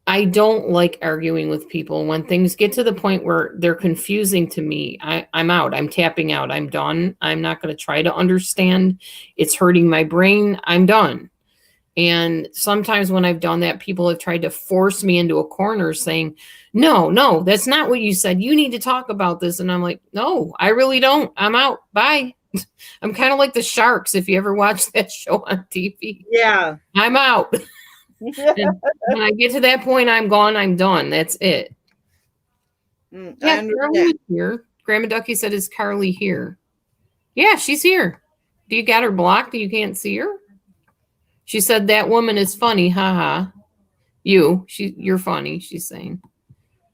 I don't like arguing with people. When things get to the point where they're confusing to me, I'm out. I'm tapping out. I'm done. I'm not going to try to understand. It's hurting my brain. I'm done. And sometimes when I've done that, people have tried to force me into a corner saying, no, that's not what you said. You need to talk about this. And I'm like, no, I really don't. I'm out. Bye. I'm kind of like the Sharks. If you ever watch that show on TV. Yeah. I'm out. And when I get to that point, I'm gone. I'm done. That's it. Yeah, Carly is here. Grandma Ducky said, is Carly here? Yeah, she's here. Do you got her blocked and you can't see her? She said, that woman is funny. Haha. You're funny, she's saying.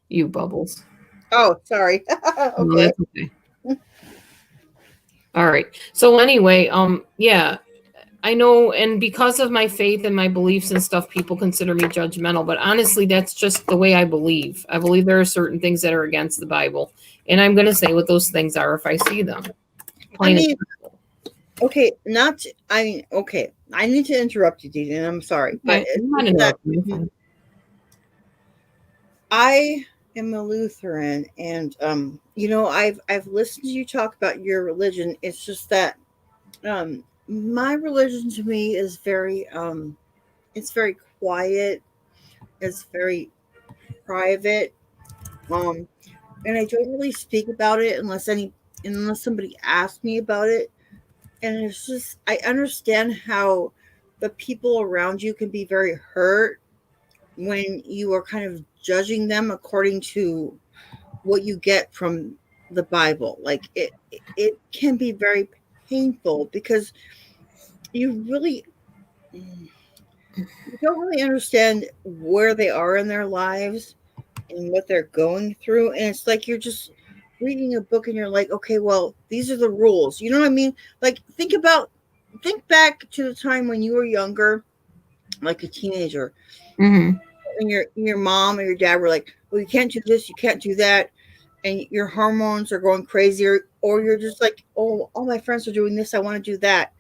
You, Bubbles. Oh, sorry. Okay. No, that's okay. All right. So anyway, yeah, I know, and because of my faith and my beliefs and stuff, people consider me judgmental, but honestly, that's just the way I believe. I believe there are certain things that are against the Bible, and I'm going to say what those things are if I see them. Okay, okay. I need to interrupt you, Dee, and I'm sorry. But I am a Lutheran, and I've listened to you talk about your religion. It's just that my religion to me is very it's very quiet, it's very private, and I don't really speak about it unless somebody asks me about it. And it's just, I understand how the people around you can be very hurt when you are kind of judging them according to what you get from the Bible. Like it can be very painful because you don't really understand where they are in their lives and what they're going through. And it's like you're just reading a book and you're like, okay, well, these are the rules. You know what I mean? Like think back to the time when you were younger, like a teenager, and your mom or your dad were like, well, you can't do this, you can't do that, and your hormones are going crazy, or you're just like, oh, all my friends are doing this, I want to do that.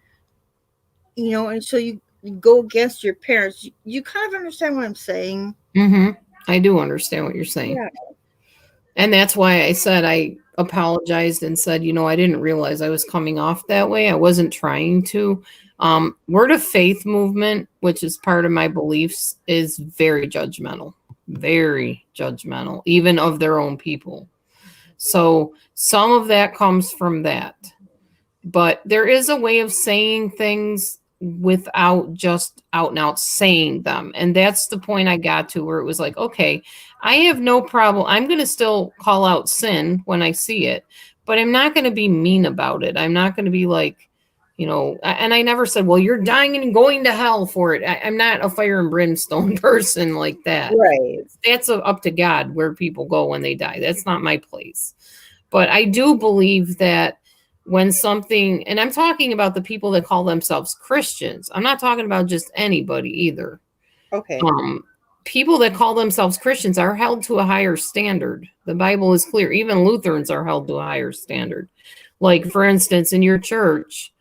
and so you go against your parents. You kind of understand what I'm saying. I do understand what you're saying. Yeah. And that's why I said I apologized and said, I didn't realize I was coming off that way. I wasn't trying to. Word of faith movement, which is part of my beliefs, is very judgmental, even of their own people. So some of that comes from that. But there is a way of saying things without just out and out saying them. And that's the point I got to, where it was like, okay, I have no problem. I'm going to still call out sin when I see it, but I'm not going to be mean about it. I'm not going to be like, and I never said, well, you're dying and going to hell for it. I'm not a fire and brimstone person like that. Right. That's up to God where people go when they die. That's not my place. But I do believe that when something, and I'm talking about the people that call themselves Christians. I'm not talking about just anybody either. Okay. People that call themselves Christians are held to a higher standard. The Bible is clear. Even Lutherans are held to a higher standard. Like, for instance, in your church,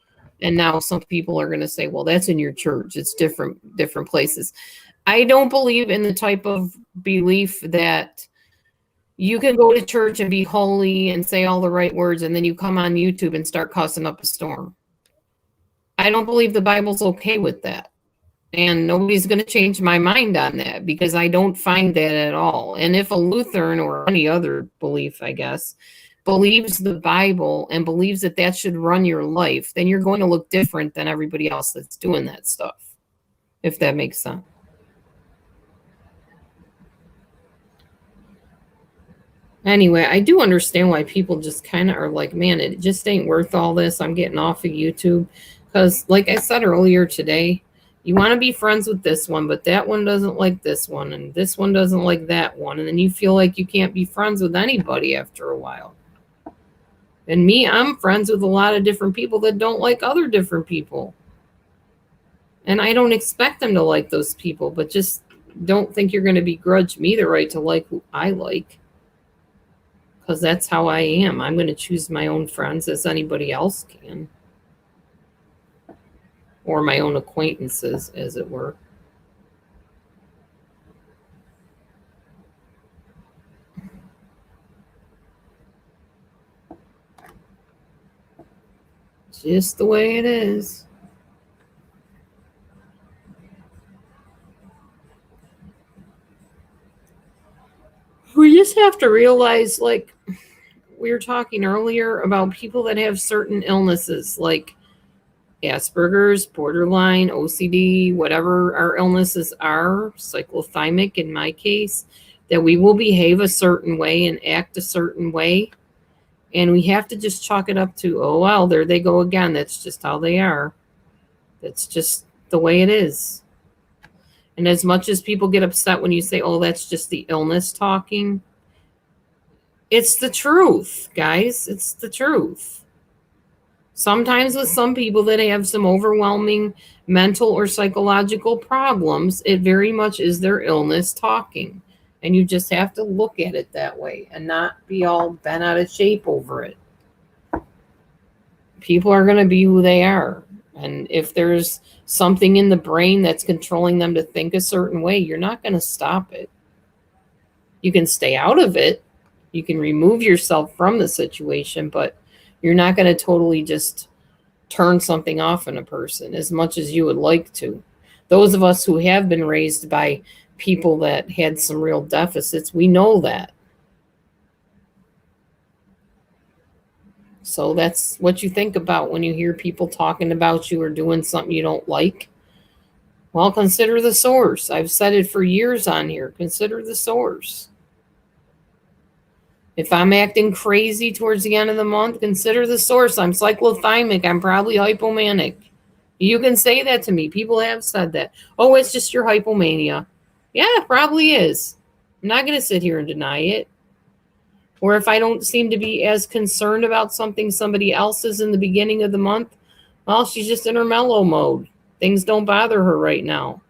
and now some people are going to say, well, that's in your church. It's different places. I don't believe in the type of belief that you can go to church and be holy and say all the right words, and then you come on YouTube and start cussing up a storm. I don't believe the Bible's okay with that. And nobody's going to change my mind on that, because I don't find that at all. And if a Lutheran or any other belief, I guess, believes the Bible and believes that that should run your life, then you're going to look different than everybody else that's doing that stuff, if that makes sense. Anyway, I do understand why people just kind of are like, man, it just ain't worth all this. I'm getting off of YouTube. Because like I said earlier today, you want to be friends with this one, but that one doesn't like this one, and this one doesn't like that one. And then you feel like you can't be friends with anybody after a while. And me, I'm friends with a lot of different people that don't like other different people. And I don't expect them to like those people, but just don't think you're going to begrudge me the right to like who I like. Because that's how I am. I'm going to choose my own friends as anybody else can. Or my own acquaintances, as it were. Just the way it is. We just have to realize, like we were talking earlier about people that have certain illnesses, like Asperger's, borderline, OCD, whatever our illnesses are, cyclothymic in my case, that we will behave a certain way and act a certain way. And we have to just chalk it up to, oh, well, there they go again. That's just how they are. That's just the way it is. And as much as people get upset when you say, oh, that's just the illness talking, it's the truth, guys. It's the truth. Sometimes with some people that have some overwhelming mental or psychological problems, it very much is their illness talking. And you just have to look at it that way and not be all bent out of shape over it. People are going to be who they are. And if there's something in the brain that's controlling them to think a certain way, you're not going to stop it. You can stay out of it. You can remove yourself from the situation, but you're not going to totally just turn something off in a person as much as you would like to. Those of us who have been raised by people that had some real deficits, we know that. So that's what you think about when you hear people talking about you or doing something you don't like. Well, consider the source. I've said it for years on here. Consider the source. If I'm acting crazy towards the end of the month, consider the source. I'm cyclothymic. I'm probably hypomanic. You can say that to me. People have said that. Oh, it's just your hypomania. Yeah, it probably is. I'm not going to sit here and deny it. Or if I don't seem to be as concerned about something somebody else is in the beginning of the month, well, she's just in her mellow mode. Things don't bother her right now.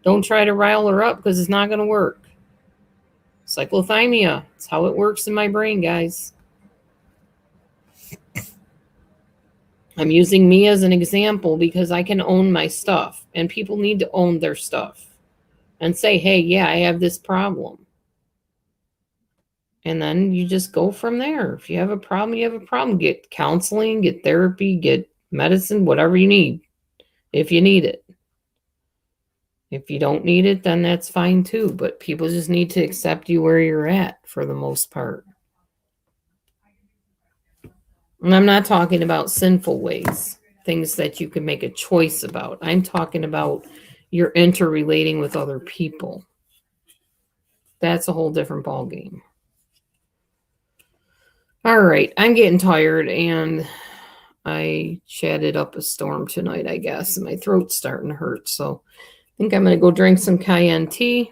Don't try to rile her up because it's not going to work. Cyclothymia. It's how it works in my brain, guys. I'm using me as an example because I can own my stuff, and people need to own their stuff and say, hey, yeah, I have this problem. And then you just go from there. If you have a problem, you have a problem. Get counseling, get therapy, get medicine, whatever you need, if you need it. If you don't need it, then that's fine too. But people just need to accept you where you're at for the most part. And I'm not talking about sinful ways, things that you can make a choice about. I'm talking about you're interrelating with other people. That's a whole different ballgame. All right, I'm getting tired, and I chatted up a storm tonight, I guess, and my throat's starting to hurt. So I think I'm going to go drink some cayenne tea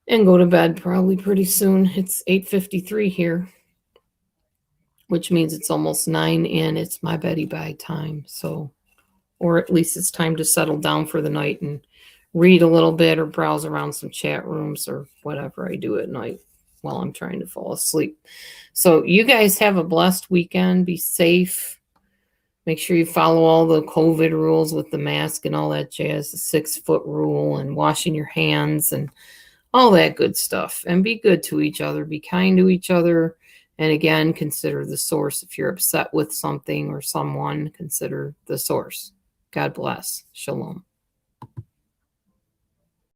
and go to bed probably pretty soon. It's 8:53 here, which means it's almost 9, and it's my beddy-bye time. So, or at least it's time to settle down for the night and read a little bit or browse around some chat rooms or whatever I do at night while I'm trying to fall asleep. So you guys have a blessed weekend. Be safe. Make sure you follow all the COVID rules with the mask and all that jazz, the 6-foot rule and washing your hands and all that good stuff. And be good to each other. Be kind to each other. And again, consider the source. If you're upset with something or someone, consider the source. God bless. Shalom.